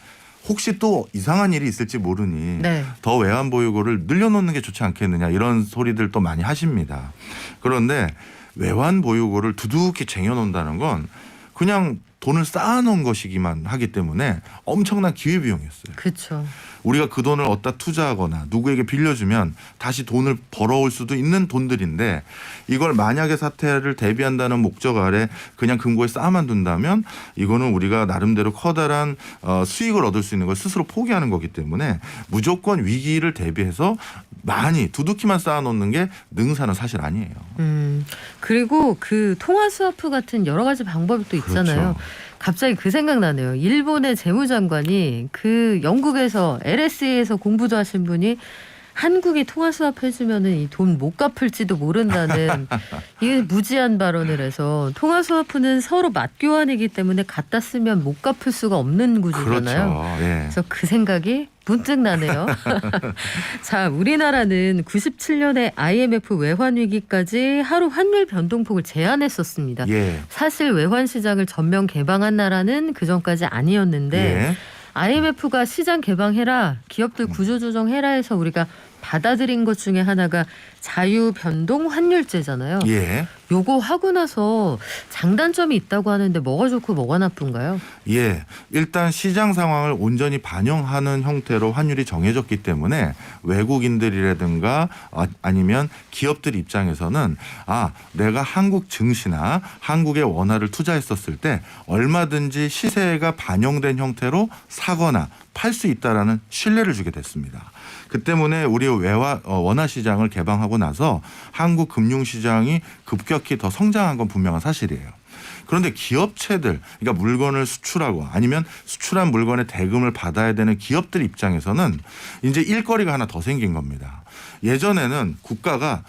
혹시 또 이상한 일이 있을지 모르니 네. 더 외환 보유고를 늘려놓는 게 좋지 않겠느냐 이런 소리들 또 많이 하십니다. 그런데 외환 보유고를 두둑히 쟁여놓는다는 건 그냥 돈을 쌓아놓은 것이기만 하기 때문에 엄청난 기회비용이었어요. 그렇죠. 우리가 그 돈을 어디다 투자하거나 누구에게 빌려주면 다시 돈을 벌어올 수도 있는 돈들인데 이걸 만약의 사태를 대비한다는 목적 아래 그냥 금고에 쌓아만 둔다면 이거는 우리가 나름대로 커다란 수익을 얻을 수 있는 걸 스스로 포기하는 거기 때문에 무조건 위기를 대비해서 많이 두둑히만 쌓아놓는 게 능사는 사실 아니에요. 그리고 그 통화 스와프 같은 여러 가지 방법이 또 있잖아요. 그렇죠. 갑자기 그 생각나네요. 일본의 재무장관이 그 영국에서 LSE에서 공부도 하신 분이 한국이 통화 수합 해주면은 이 돈 못 갚을지도 모른다는 이게 무지한 발언을 해서 통화 수합은 서로 맞교환이기 때문에 갖다 쓰면 못 갚을 수가 없는 구조잖아요. 그렇죠. 예. 그래서 그 생각이 문득 나네요. 자, 우리나라는 97년에 IMF 외환 위기까지 하루 환율 변동폭을 제한했었습니다. 예. 사실 외환 시장을 전면 개방한 나라는 그 전까지 아니었는데 예. IMF가 시장 개방해라, 기업들 구조조정해라 해서 우리가 받아들인 것 중에 하나가 자유 변동 환율제잖아요. 예. 요거 하고 나서 장단점이 있다고 하는데 뭐가 좋고 뭐가 나쁜가요? 예. 일단 시장 상황을 온전히 반영하는 형태로 환율이 정해졌기 때문에 외국인들이라든가 아니면 기업들 입장에서는 내가 한국 증시나 한국의 원화를 투자했었을 때 얼마든지 시세가 반영된 형태로 사거나 팔 수 있다라는 신뢰를 주게 됐습니다. 그 때문에 우리 원화 시장을 개방하고 나서 한국 금융시장이 급격히 더 성장한 건 분명한 사실이에요. 그런데 기업체들, 그러니까 물건을 수출하고 아니면 수출한 물건의 대금을 받아야 되는 기업들 입장에서는 이제 일거리가 하나 더 생긴 겁니다. 예전에는 국가가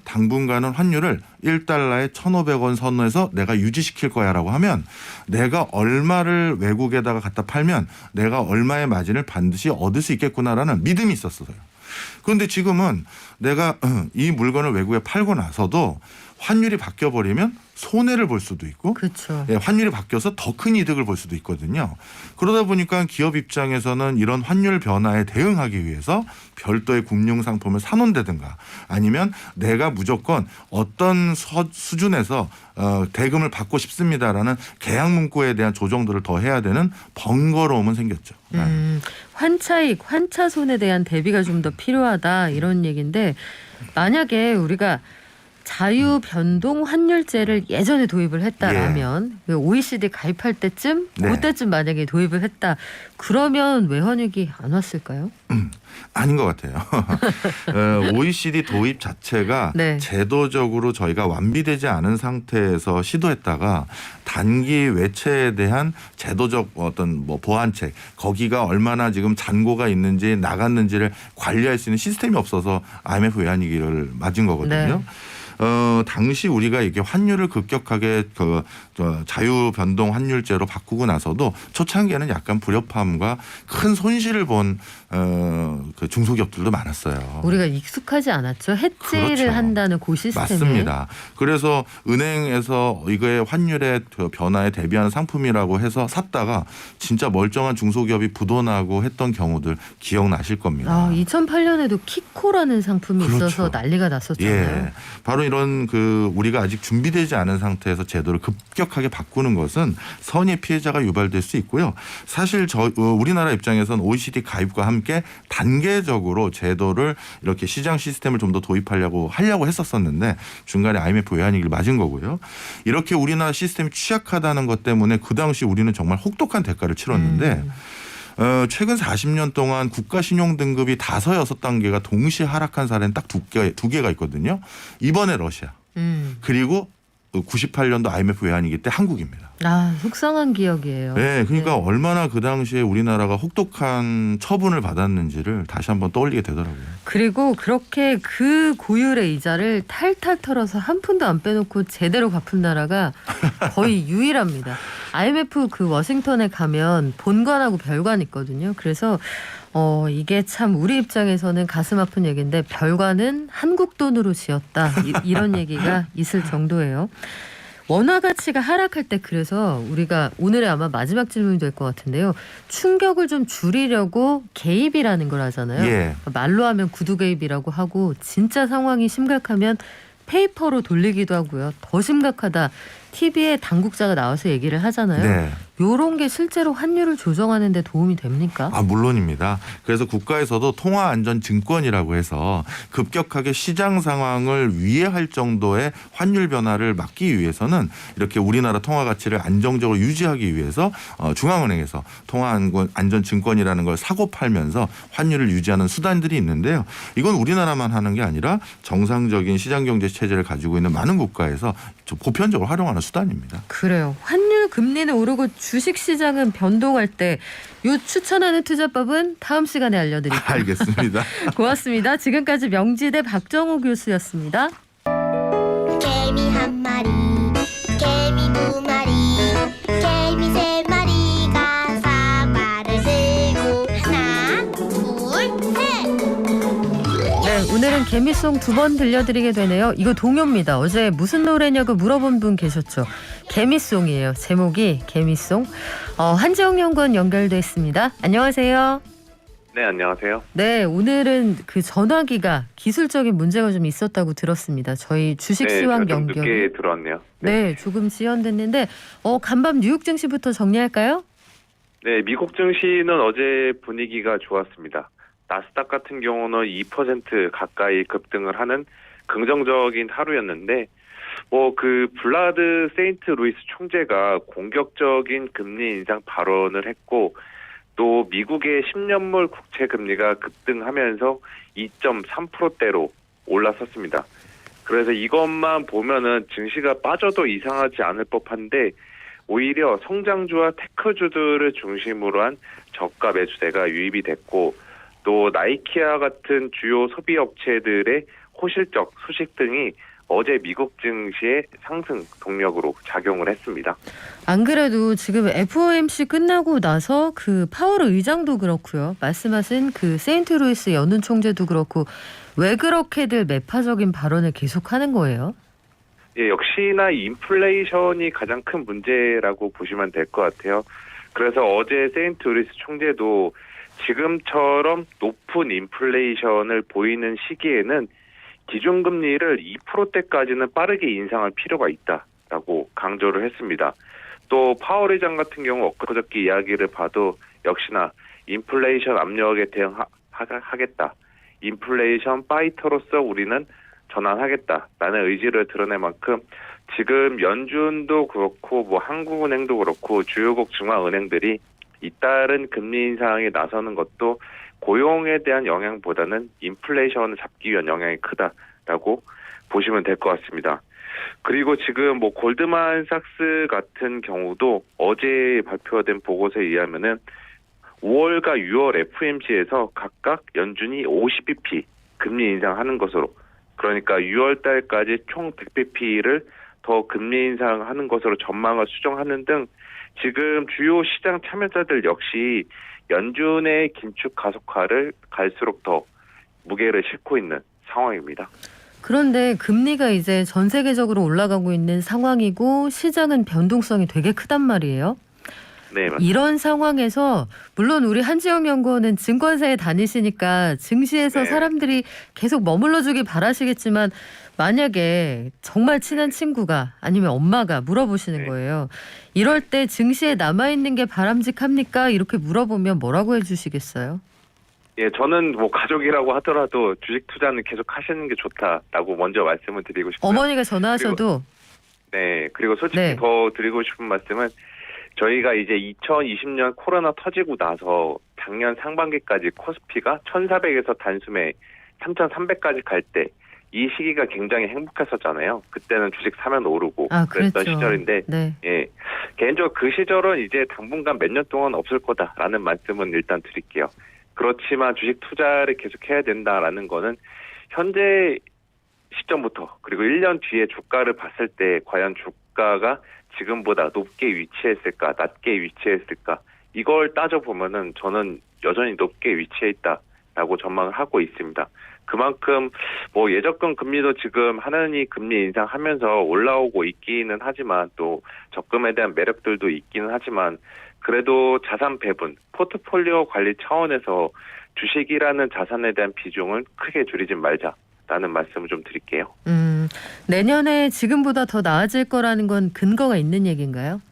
당분간은 환율을 1달러에 1,500원 선에서 내가 유지시킬 거야라고 하면 내가 얼마를 외국에다가 갖다 팔면 내가 얼마의 마진을 반드시 얻을 수 있겠구나라는 믿음이 있었어요. 그런데 지금은 내가 이 물건을 외국에 팔고 나서도 환율이 바뀌어버리면 손해를 볼 수도 있고 그렇죠. 환율이 바뀌어서 더 큰 이득을 볼 수도 있거든요. 그러다 보니까 기업 입장에서는 이런 환율 변화에 대응하기 위해서 별도의 금융상품을 사놓는다든가 아니면 내가 무조건 어떤 수준에서 대금을 받고 싶습니다라는 계약 문구에 대한 조정들을 더 해야 되는 번거로움은 생겼죠. 환차익, 환차손에 대한 대비가 좀 더 필요하다 이런 얘기인데 만약에 우리가 자유 변동 환율제를 예전에 도입을 했다라면 OECD 가입할 때쯤 그때쯤 만약에 도입을 했다 그러면 외환위기 안 왔을까요? 아닌 것 같아요. OECD 도입 자체가 제도적으로 저희가 완비되지 않은 상태에서 시도했다가 단기 외채에 대한 제도적 어떤 보완책 거기가 얼마나 지금 잔고가 있는지 나갔는지를 관리할 수 있는 시스템이 없어서 IMF 외환위기를 맞은 거거든요. 당시 우리가 이게 환율을 급격하게 자유 변동 환율제로 바꾸고 나서도 초창기에는 약간 불협화음과 큰 손실을 본 그 중소기업들도 많았어요. 우리가 익숙하지 않았죠. 해지를 그렇죠. 한다는 그 시스템에. 맞습니다. 그래서 은행에서 이거의 환율의 변화에 대비하는 상품이라고 해서 샀다가 진짜 멀쩡한 중소기업이 부도나고 했던 경우들 기억나실 겁니다. 2008년에도 키코라는 상품이 있어서 난리가 났었잖아요. 예, 바로 이런 우리가 아직 준비되지 않은 상태에서 제도를 급격하게 바꾸는 것은 선의 피해자가 유발될 수 있고요. 사실 우리나라 입장에서는 OECD 가입과 함께 단계적으로 제도를 이렇게 시장 시스템을 좀 더 도입하려고 했었었는데 중간에 IMF 외환위기를 맞은 거고요. 이렇게 우리나라 시스템이 취약하다는 것 때문에 그 당시 우리는 정말 혹독한 대가를 치렀는데 최근 40년 동안 국가 신용 등급이 5, 6단계가 동시에 하락한 사례는 딱 두 개가 있거든요. 이번에 러시아 그리고 98년도 IMF 외환위기 때 한국입니다. 아, 속상한 기억이에요. 네, 그러니까 네. 얼마나 그 당시에 우리나라가 혹독한 처분을 받았는지를 다시 한번 떠올리게 되더라고요. 그리고 그렇게 그 고율의 이자를 탈탈 털어서 한 푼도 안 빼놓고 제대로 갚은 나라가 거의 유일합니다. IMF 그 워싱턴에 가면 본관하고 별관 있거든요. 그래서 이게 참 우리 입장에서는 가슴 아픈 얘기인데 별관은 한국 돈으로 지었다. 이런 얘기가 있을 정도예요. 원화 가치가 하락할 때 그래서 우리가 오늘의 아마 마지막 질문이 될 것 같은데요. 충격을 좀 줄이려고 개입이라는 걸 하잖아요. 예. 말로 하면 구두 개입이라고 하고 진짜 상황이 심각하면 페이퍼로 돌리기도 하고요. 더 심각하다. TV에 당국자가 나와서 얘기를 하잖아요. 네. 요런 게 실제로 환율을 조정하는 데 도움이 됩니까? 아, 물론입니다. 그래서 국가에서도 통화안전증권이라고 해서 급격하게 시장 상황을 위해할 정도의 환율 변화를 막기 위해서는 이렇게 우리나라 통화 가치를 안정적으로 유지하기 위해서 중앙은행에서 통화안전증권이라는 걸 사고 팔면서 환율을 유지하는 수단들이 있는데요. 이건 우리나라만 하는 게 아니라 정상적인 시장경제 체제를 가지고 있는 많은 국가에서 보편적으로 활용하는 수단입니다. 그래요. 환율 금리는 오르고 주식시장은 변동할 때 요 추천하는 투자법은 다음 시간에 알려드릴게요. 알겠습니다. 고맙습니다. 지금까지 명지대 박정호 교수였습니다. 개미 한 마리 개미 두 마리 개미 세 마리가 사과를 들고 하나 둘셋 네, 오늘은 개미송 2번 들려드리게 되네요. 이거 동요입니다. 어제 무슨 노래냐고 물어본 분 계셨죠. 개미송이에요. 제목이 개미송. 한지영 연구원 연결돼 있습니다. 안녕하세요. 네, 안녕하세요. 네, 오늘은 그 전화기가 기술적인 문제가 좀 있었다고 들었습니다. 저희 주식시황 좀 연결. 늦게 들어왔네요. 네, 조금 지연됐는데 간밤 뉴욕 증시부터 정리할까요? 네, 미국 증시는 어제 분위기가 좋았습니다. 나스닥 같은 경우는 2% 가까이 급등을 하는 긍정적인 하루였는데 그 블라드 세인트 루이스 총재가 공격적인 금리 인상 발언을 했고 또 미국의 10년물 국채 금리가 급등하면서 2.3%대로 올라섰습니다. 그래서 이것만 보면은 증시가 빠져도 이상하지 않을 법한데 오히려 성장주와 테크주들을 중심으로 한 저가 매수세가 유입이 됐고 또 나이키와 같은 주요 소비 업체들의 호실적 소식 등이 어제 미국 증시의 상승 동력으로 작용을 했습니다. 안 그래도 지금 FOMC 끝나고 나서 그 파월 의장도 그렇고요. 말씀하신 그 세인트루이스 연은 총재도 그렇고 왜 그렇게들 매파적인 발언을 계속하는 거예요? 예, 역시나 인플레이션이 가장 큰 문제라고 보시면 될 것 같아요. 그래서 어제 세인트루이스 총재도 지금처럼 높은 인플레이션을 보이는 시기에는 기준금리를 2%대까지는 빠르게 인상할 필요가 있다라고 강조를 했습니다. 또 파월 의장 같은 경우 엊그저께 이야기를 봐도 역시나 인플레이션 압력에 대응하겠다. 인플레이션 파이터로서 우리는 전환하겠다라는 의지를 드러낸 만큼 지금 연준도 그렇고 한국은행도 그렇고 주요국 중앙은행들이 잇따른 금리 인상에 나서는 것도 고용에 대한 영향보다는 인플레이션을 잡기 위한 영향이 크다라고 보시면 될 것 같습니다. 그리고 지금 골드만삭스 같은 경우도 어제 발표된 보고서에 의하면은 5월과 6월 FOMC에서 각각 연준이 50bp 금리 인상하는 것으로 그러니까 6월 달까지 총 100bp를 더 금리 인상하는 것으로 전망을 수정하는 등 지금 주요 시장 참여자들 역시 연준의 긴축 가속화를 갈수록 더 무게를 싣고 있는 상황입니다. 그런데 금리가 이제 전 세계적으로 올라가고 있는 상황이고 시장은 변동성이 되게 크단 말이에요. 네, 맞습니다. 이런 상황에서 물론 우리 한지영 연구원은 증권사에 다니시니까 증시에서 네. 사람들이 계속 머물러 주길 바라시겠지만 만약에 정말 친한 친구가 아니면 엄마가 물어보시는 네. 거예요. 이럴 때 증시에 남아있는 게 바람직합니까? 이렇게 물어보면 뭐라고 해주시겠어요? 예, 저는 가족이라고 하더라도 주식 투자는 계속 하시는 게 좋다라고 먼저 말씀을 드리고 싶고요. 어머니가 전화하셔도 네, 그리고 솔직히 네. 더 드리고 싶은 말씀은 저희가 이제 2020년 코로나 터지고 나서 작년 상반기까지 코스피가 1,400에서 단숨에 3,300까지 갈 때 이 시기가 굉장히 행복했었잖아요. 그때는 주식 사면 오르고 그랬던 그랬죠. 시절인데 네. 예, 개인적으로 그 시절은 이제 당분간 몇 년 동안 없을 거다라는 말씀은 일단 드릴게요. 그렇지만 주식 투자를 계속해야 된다라는 거는 현재 시점부터 그리고 1년 뒤에 주가를 봤을 때 과연 주가가 지금보다 높게 위치했을까 낮게 위치했을까 이걸 따져보면은 저는 여전히 높게 위치해 있다라고 전망을 하고 있습니다. 그만큼 뭐 예적금 금리도 지금 하느니 금리 인상하면서 올라오고 있기는 하지만 또 적금에 대한 매력들도 있기는 하지만 그래도 자산 배분, 포트폴리오 관리 차원에서 주식이라는 자산에 대한 비중을 크게 줄이지 말자라는 말씀을 좀 드릴게요. 내년에 지금보다 더 나아질 거라는 건 근거가 있는 얘기인가요?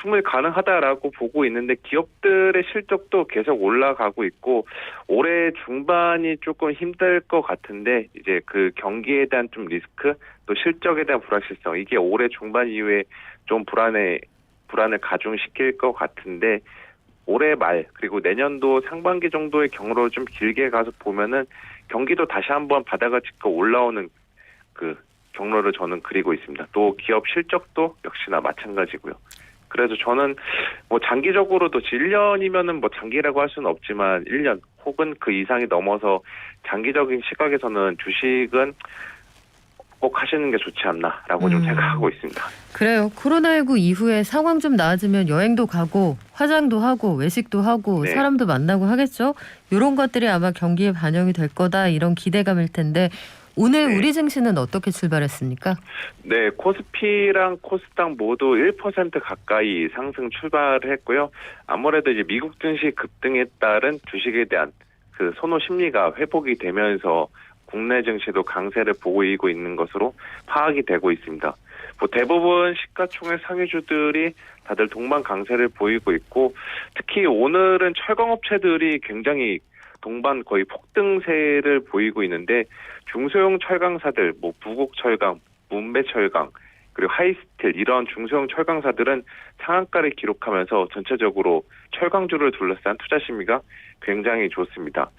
충분히 가능하다라고 보고 있는데 기업들의 실적도 계속 올라가고 있고 올해 중반이 조금 힘들 것 같은데 이제 그 경기에 대한 좀 리스크 또 실적에 대한 불확실성 이게 올해 중반 이후에 좀 불안을 가중시킬 것 같은데 올해 말 그리고 내년도 상반기 정도의 경로를 좀 길게 가서 보면은 경기도 다시 한번 바닥을 짚고 올라오는 그 경로를 저는 그리고 있습니다. 또 기업 실적도 역시나 마찬가지고요. 그래서 저는 뭐 장기적으로도 1년이면은 뭐 장기라고 할 수는 없지만 1년 혹은 그 이상이 넘어서 장기적인 시각에서는 주식은 꼭 하시는 게 좋지 않나라고 좀 생각하고 있습니다. 그래요. 코로나19 이후에 상황 좀 나아지면 여행도 가고 화장도 하고 외식도 하고 네. 사람도 만나고 하겠죠. 이런 것들이 아마 경기에 반영이 될 거다 이런 기대감일 텐데 오늘 네. 우리 증시는 어떻게 출발했습니까? 네, 코스피랑 코스닥 모두 1% 가까이 상승 출발을 했고요. 아무래도 이제 미국 증시 급등에 따른 주식에 대한 그 선호 심리가 회복이 되면서 국내 증시도 강세를 보이고 있는 것으로 파악이 되고 있습니다. 뭐 대부분 시가총액 상위주들이 다들 동반 강세를 보이고 있고 특히 오늘은 철강업체들이 굉장히 동반 거의 폭등세를 보이고 있는데 중소형 철강사들, 뭐 부곡철강, 문배철강, 그리고 하이스틸 이런 중소형 철강사들은 상한가를 기록하면서 전체적으로 철강주를 둘러싼 투자 심리가 굉장히 좋습니다.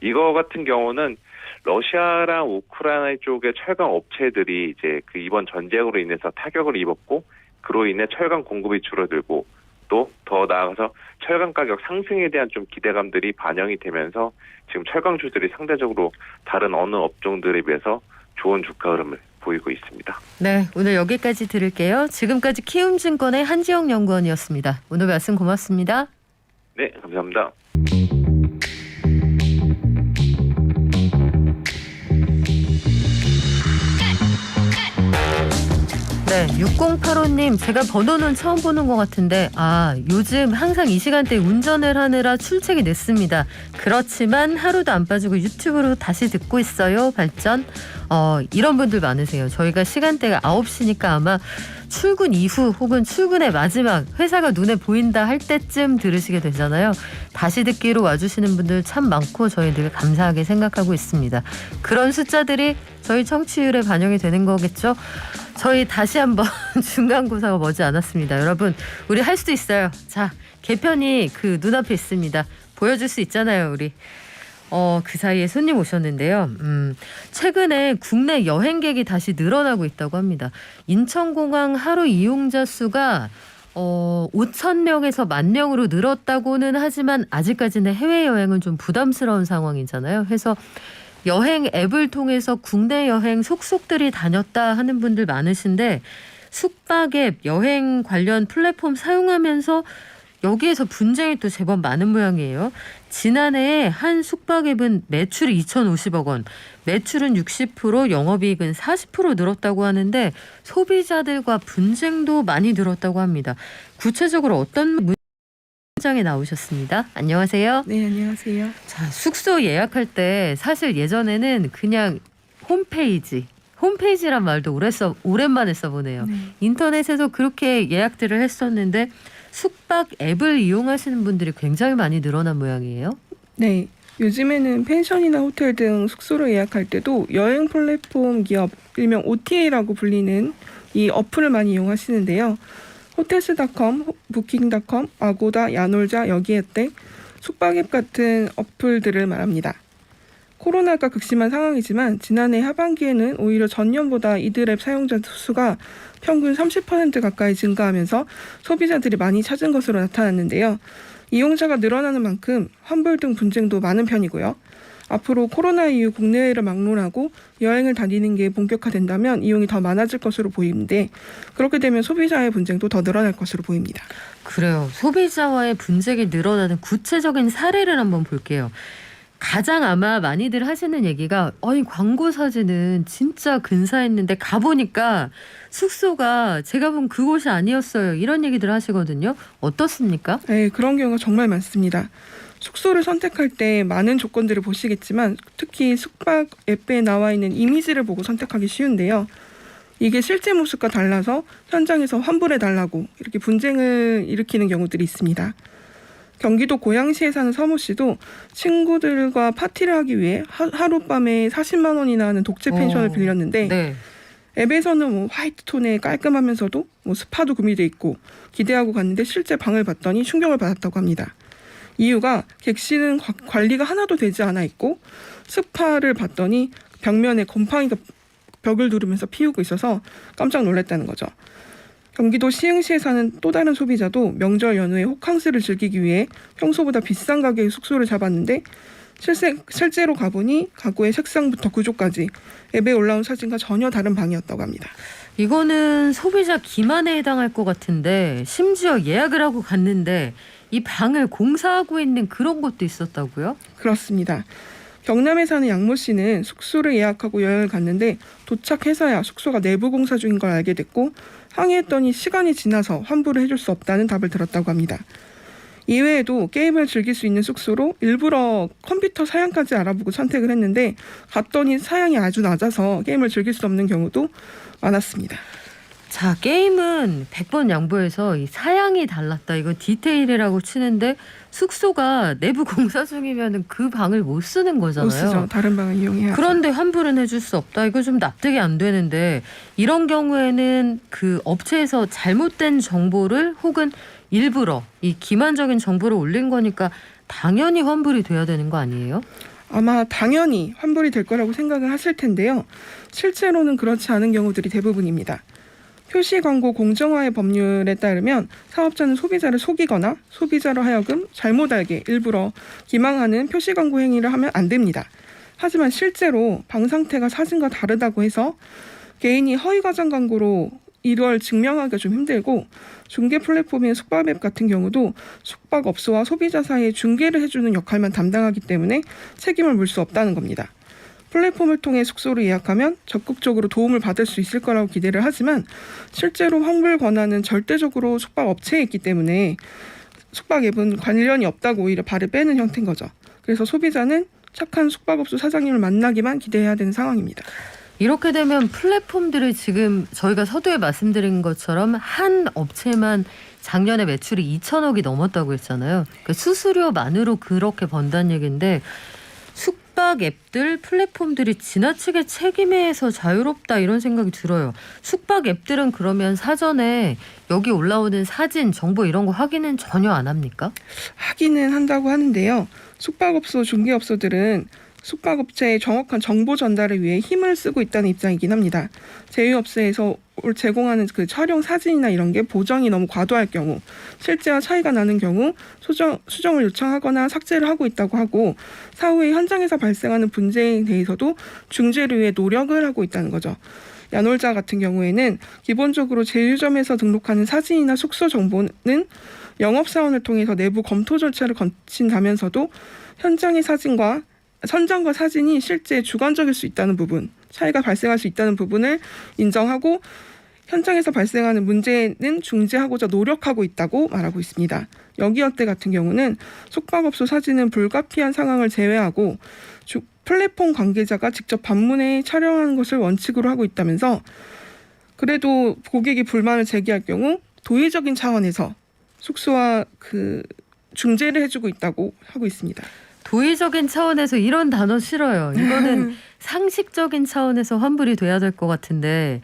이거 같은 경우는 러시아랑 우크라이나 쪽의 철강 업체들이 이제 그 이번 전쟁으로 인해서 타격을 입었고 그로 인해 철강 공급이 줄어들고 또 더 나아가서 철강 가격 상승에 대한 좀 기대감들이 반영이 되면서 지금 철강주들이 상대적으로 다른 어느 업종들에 비해서 좋은 주가 흐름을 보이고 있습니다. 네, 오늘 여기까지 들을게요. 지금까지 키움증권의 한지영 연구원이었습니다. 오늘 말씀 고맙습니다. 네, 감사합니다. 네, 6085님 제가 번호는 처음 보는 것 같은데 요즘 항상 이 시간대에 운전을 하느라 출첵이 늦습니다. 그렇지만 하루도 안 빠지고 유튜브로 다시 듣고 있어요. 발전. 이런 분들 많으세요. 저희가 시간대가 9시니까 아마 출근 이후 혹은 출근의 마지막 회사가 눈에 보인다 할 때쯤 들으시게 되잖아요. 다시 듣기로 와주시는 분들 참 많고 저희 늘 감사하게 생각하고 있습니다. 그런 숫자들이 저희 청취율에 반영이 되는 거겠죠. 저희 다시 한번 중간고사가 머지 않았습니다. 여러분 우리 할 수도 있어요. 자, 개편이 그 눈앞에 있습니다. 보여줄 수 있잖아요. 우리. 그 사이에 손님 오셨는데요. 최근에 국내 여행객이 다시 늘어나고 있다고 합니다. 인천공항 하루 이용자 수가 5,000명에서 10,000명으로 늘었다고는 하지만 아직까지는 해외여행은 좀 부담스러운 상황이잖아요. 그래서 여행 앱을 통해서 국내 여행 속속들이 다녔다 하는 분들 많으신데 숙박 앱, 여행 관련 플랫폼 사용하면서 여기에서 분쟁이 또 제법 많은 모양이에요. 지난해에 한 숙박 앱은 매출이 2,050억 원, 매출은 60%, 영업이익은 40% 늘었다고 하는데 소비자들과 분쟁도 많이 늘었다고 합니다. 구체적으로 어떤 문장에 나오셨습니다. 안녕하세요. 네, 안녕하세요. 자, 숙소 예약할 때 사실 예전에는 그냥 홈페이지란 말도 오랜만에 써보네요. 네. 인터넷에서 그렇게 예약들을 했었는데 숙박 앱을 이용하시는 분들이 굉장히 많이 늘어난 모양이에요. 네, 요즘에는 펜션이나 호텔 등 숙소를 예약할 때도 여행 플랫폼 기업, 일명 OTA라고 불리는 이 어플을 많이 이용하시는데요. 호텔스닷컴, 부킹닷컴, 아고다, 야놀자, 여기에때, 숙박앱 같은 어플들을 말합니다. 코로나가 극심한 상황이지만 지난해 하반기에는 오히려 전년보다 이들 앱 사용자 수가 평균 30% 가까이 증가하면서 소비자들이 많이 찾은 것으로 나타났는데요. 이용자가 늘어나는 만큼 환불 등 분쟁도 많은 편이고요. 앞으로 코로나 이후 국내외를 막론하고 여행을 다니는 게 본격화된다면 이용이 더 많아질 것으로 보이는데 그렇게 되면 소비자의 분쟁도 더 늘어날 것으로 보입니다. 그래요. 소비자와의 분쟁이 늘어나는 구체적인 사례를 한번 볼게요. 가장 아마 많이들 하시는 얘기가 아니 광고 사진은 진짜 근사했는데 가보니까 숙소가 제가 본 그곳이 아니었어요. 이런 얘기들 하시거든요. 어떻습니까? 네, 그런 경우가 정말 많습니다. 숙소를 선택할 때 많은 조건들을 보시겠지만 특히 숙박 앱에 나와 있는 이미지를 보고 선택하기 쉬운데요. 이게 실제 모습과 달라서 현장에서 환불해달라고 이렇게 분쟁을 일으키는 경우들이 있습니다. 경기도 고양시에 사는 서모 씨도 친구들과 파티를 하기 위해 하룻밤에 40만 원이나 하는 독채 펜션을 빌렸는데 네. 앱에서는 뭐 화이트 톤에 깔끔하면서도 뭐 스파도 구비돼 있고 기대하고 갔는데 실제 방을 봤더니 충격을 받았다고 합니다. 이유가 객실은 관리가 하나도 되지 않아 있고 스파를 봤더니 벽면에 곰팡이가 벽을 누르면서 피우고 있어서 깜짝 놀랐다는 거죠. 경기도 시흥시에 사는 또 다른 소비자도 명절 연휴에 호캉스를 즐기기 위해 평소보다 비싼 가격의 숙소를 잡았는데 실제로 가보니 가구의 색상부터 구조까지 앱에 올라온 사진과 전혀 다른 방이었다고 합니다. 이거는 소비자 기만에 해당할 것 같은데 심지어 예약을 하고 갔는데 이 방을 공사하고 있는 그런 것도 있었다고요? 그렇습니다. 경남에 사는 양모 씨는 숙소를 예약하고 여행을 갔는데 도착해서야 숙소가 내부 공사 중인 걸 알게 됐고 항의했더니 시간이 지나서 환불을 해줄 수 없다는 답을 들었다고 합니다. 이외에도 게임을 즐길 수 있는 숙소로 일부러 컴퓨터 사양까지 알아보고 선택을 했는데 갔더니 사양이 아주 낮아서 게임을 즐길 수 없는 경우도 많았습니다. 자, 게임은 100번 양보해서 이 사양이 달랐다. 이거 디테일이라고 치는데 숙소가 내부 공사 중이면 그 방을 못 쓰는 거잖아요. 못 쓰죠. 다른 방을 이용해야죠. 그런데 환불은 해줄 수 없다. 이거 좀 납득이 안 되는데 이런 경우에는 그 업체에서 잘못된 정보를 혹은 일부러 이 기만적인 정보를 올린 거니까 당연히 환불이 돼야 되는 거 아니에요? 아마 당연히 환불이 될 거라고 생각을 하실 텐데요. 실제로는 그렇지 않은 경우들이 대부분입니다. 표시 광고 공정화의 법률에 따르면 사업자는 소비자를 속이거나 소비자로 하여금 잘못 알게 일부러 기망하는 표시 광고 행위를 하면 안 됩니다. 하지만 실제로 방 상태가 사진과 다르다고 해서 개인이 허위 과장 광고로 이걸 증명하기가 좀 힘들고 중개 플랫폼인 숙박앱 같은 경우도 숙박업소와 소비자 사이에 중개를 해주는 역할만 담당하기 때문에 책임을 물 수 없다는 겁니다. 플랫폼을 통해 숙소를 예약하면 적극적으로 도움을 받을 수 있을 거라고 기대를 하지만 실제로 환불 권한은 절대적으로 숙박업체에 있기 때문에 숙박앱은 관련이 없다고 오히려 발을 빼는 형태인 거죠. 그래서 소비자는 착한 숙박업소 사장님을 만나기만 기대해야 되는 상황입니다. 이렇게 되면 플랫폼들이 지금 저희가 서두에 말씀드린 것처럼 한 업체만 작년에 매출이 2천억이 넘었다고 했잖아요. 그러니까 수수료만으로 그렇게 번다는 얘기인데 숙박 앱들, 플랫폼들이 지나치게 책임에서 자유롭다 이런 생각이 들어요. 숙박 앱들은 그러면 사전에 여기 올라오는 사진, 정보 이런 거 확인은 전혀 안 합니까? 하기는 한다고 하는데요. 숙박업소, 중개업소들은 숙박업체의 정확한 정보 전달을 위해 힘을 쓰고 있다는 입장이긴 합니다. 제휴업체에서 제공하는 그 촬영 사진이나 이런 게 보정이 너무 과도할 경우, 실제와 차이가 나는 경우 수정을 요청하거나 삭제를 하고 있다고 하고 사후에 현장에서 발생하는 분쟁에 대해서도 중재를 위해 노력을 하고 있다는 거죠. 야놀자 같은 경우에는 기본적으로 제휴점에서 등록하는 사진이나 숙소 정보는 영업사원을 통해서 내부 검토 절차를 거친다면서도 현장의 선장과 사진이 실제 주관적일 수 있다는 부분, 차이가 발생할 수 있다는 부분을 인정하고 현장에서 발생하는 문제는 중재하고자 노력하고 있다고 말하고 있습니다. 여기어때 같은 경우는 숙박업소 사진은 불가피한 상황을 제외하고 플랫폼 관계자가 직접 방문해 촬영하는 것을 원칙으로 하고 있다면서 그래도 고객이 불만을 제기할 경우 도의적인 차원에서 숙소와 그 중재를 해주고 있다고 하고 있습니다. 도의적인 차원에서 이런 단어 싫어요. 이거는 상식적인 차원에서 환불이 돼야 될 것 같은데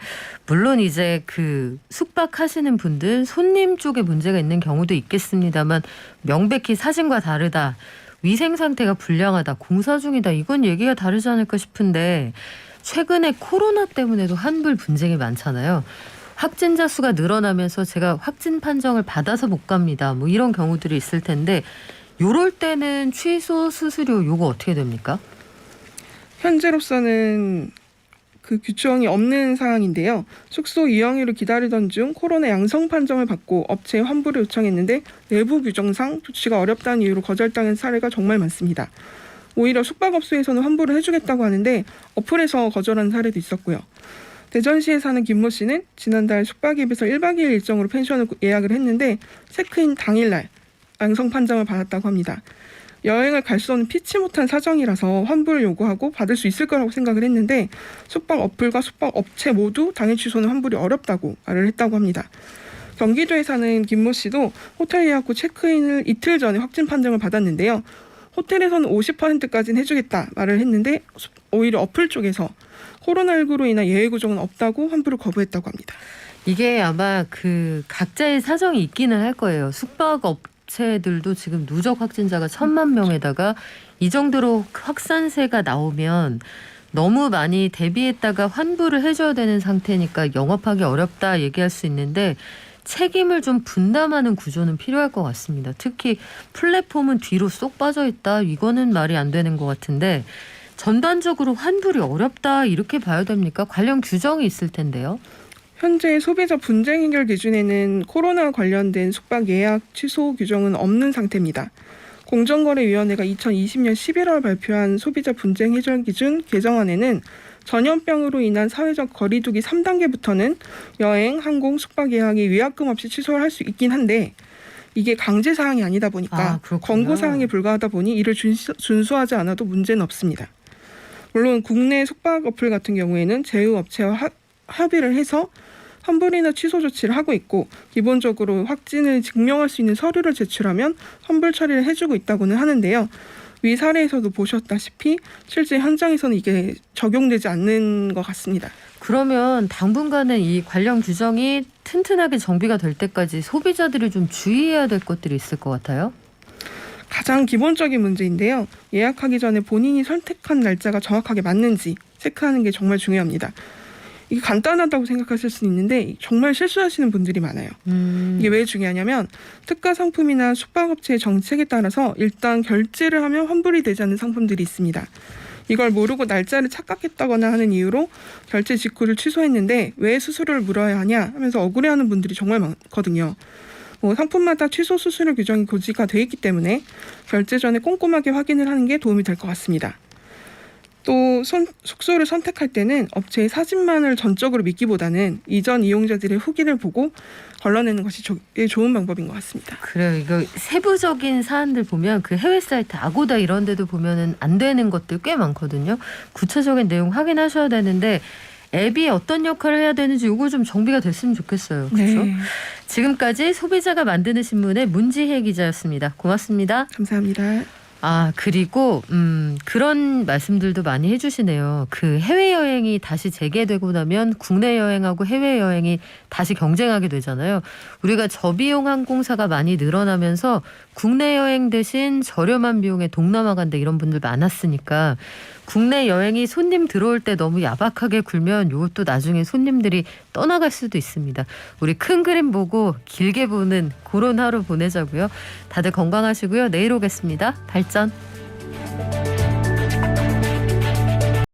물론 이제 그 숙박하시는 분들 손님 쪽에 문제가 있는 경우도 있겠습니다만 명백히 사진과 다르다. 위생 상태가 불량하다, 공사 중이다, 이건 얘기가 다르지 않을까 싶은데 최근에 코로나 때문에도 환불 분쟁이 많잖아요. 확진자 수가 늘어나면서 제가 확진 판정을 받아서 못 갑니다. 뭐 이런 경우들이 있을 텐데 요럴 때는 취소 수수료 요거 어떻게 됩니까? 현재로서는 그 규정이 없는 상황인데요. 숙소 이용일을 기다리던 중 코로나 양성 판정을 받고 업체에 환불을 요청했는데 내부 규정상 조치가 어렵다는 이유로 거절당한 사례가 정말 많습니다. 오히려 숙박업소에서는 환불을 해주겠다고 하는데 어플에서 거절한 사례도 있었고요. 대전시에 사는 김모 씨는 지난달 숙박앱에서 1박 2일 일정으로 펜션을 예약을 했는데 체크인 당일날 양성 판정을 받았다고 합니다. 여행을 갈 수 없는 피치 못한 사정이라서 환불을 요구하고 받을 수 있을 거라고 생각을 했는데 숙박 어플과 숙박 업체 모두 당일 취소는 환불이 어렵다고 말을 했다고 합니다. 경기도에 사는 김모 씨도 호텔 예약 후 체크인을 이틀 전에 확진 판정을 받았는데요. 호텔에서는 50%까지는 해주겠다 말을 했는데 오히려 어플 쪽에서 코로나19로 인한 예외 구정은 없다고 환불을 거부했다고 합니다. 이게 아마 그 각자의 사정이 있기는 할 거예요. 숙박업체들도 지금 누적 확진자가 1,000만 명에다가 이 정도로 확산세가 나오면 너무 많이 대비했다가 환불을 해줘야 되는 상태니까 영업하기 어렵다 얘기할 수 있는데 책임을 좀 분담하는 구조는 필요할 것 같습니다. 특히 플랫폼은 뒤로 쏙 빠져 있다. 이거는 말이 안 되는 것 같은데 전반적으로 환불이 어렵다 이렇게 봐야 됩니까? 관련 규정이 있을 텐데요. 현재 소비자 분쟁 해결 기준에는 코로나 관련된 숙박 예약 취소 규정은 없는 상태입니다. 공정거래위원회가 2020년 11월 발표한 소비자 분쟁 해결 기준 개정안에는 전염병으로 인한 사회적 거리두기 3단계부터는 여행, 항공, 숙박 예약이 위약금 없이 취소를 할 수 있긴 한데 이게 강제 사항이 아니다 보니까 권고 사항에 불과하다 보니 이를 준수하지 않아도 문제는 없습니다. 물론 국내 숙박 어플 같은 경우에는 제휴업체와 협의를 해서 환불이나 취소 조치를 하고 있고 기본적으로 확진을 증명할 수 있는 서류를 제출하면 환불 처리를 해주고 있다고는 하는데요. 위 사례에서도 보셨다시피 실제 현장에서는 이게 적용되지 않는 것 같습니다. 그러면 당분간은 이 관련 규정이 튼튼하게 정비가 될 때까지 소비자들이 좀 주의해야 될 것들이 있을 것 같아요. 가장 기본적인 문제인데요. 예약하기 전에 본인이 선택한 날짜가 정확하게 맞는지 체크하는 게 정말 중요합니다. 이게 간단하다고 생각하실 수는 있는데 정말 실수하시는 분들이 많아요. 이게 왜 중요하냐면 특가 상품이나 숙박업체의 정책에 따라서 일단 결제를 하면 환불이 되지 않는 상품들이 있습니다. 이걸 모르고 날짜를 착각했다거나 하는 이유로 결제 직후를 취소했는데 왜 수수료를 물어야 하냐 하면서 억울해하는 분들이 정말 많거든요. 상품마다 취소 수수료 규정이 고지가 돼 있기 때문에 결제 전에 꼼꼼하게 확인을 하는 게 도움이 될 것 같습니다. 또 숙소를 선택할 때는 업체의 사진만을 전적으로 믿기보다는 이전 이용자들의 후기를 보고 걸러내는 것이 좋은 방법인 것 같습니다. 그래요. 이거 세부적인 사안들 보면 그 해외 사이트 아고다 이런 데도 보면은 안 되는 것들 꽤 많거든요. 구체적인 내용 확인하셔야 되는데 앱이 어떤 역할을 해야 되는지 이거 좀 정비가 됐으면 좋겠어요. 그렇죠? 네. 지금까지 소비자가 만드는 신문의 문지혜 기자였습니다. 고맙습니다. 감사합니다. 그리고 그런 말씀들도 많이 해주시네요. 그 해외여행이 다시 재개되고 나면 국내 여행하고 해외여행이 다시 경쟁하게 되잖아요. 우리가 저비용 항공사가 많이 늘어나면서 국내 여행 대신 저렴한 비용에 동남아 간다 이런 분들 많았으니까 국내 여행이 손님 들어올 때 너무 야박하게 굴면 이것도 나중에 손님들이 떠나갈 수도 있습니다. 우리 큰 그림 보고 길게 보는 그런 하루 보내자고요. 다들 건강하시고요. 내일 오겠습니다. 발전.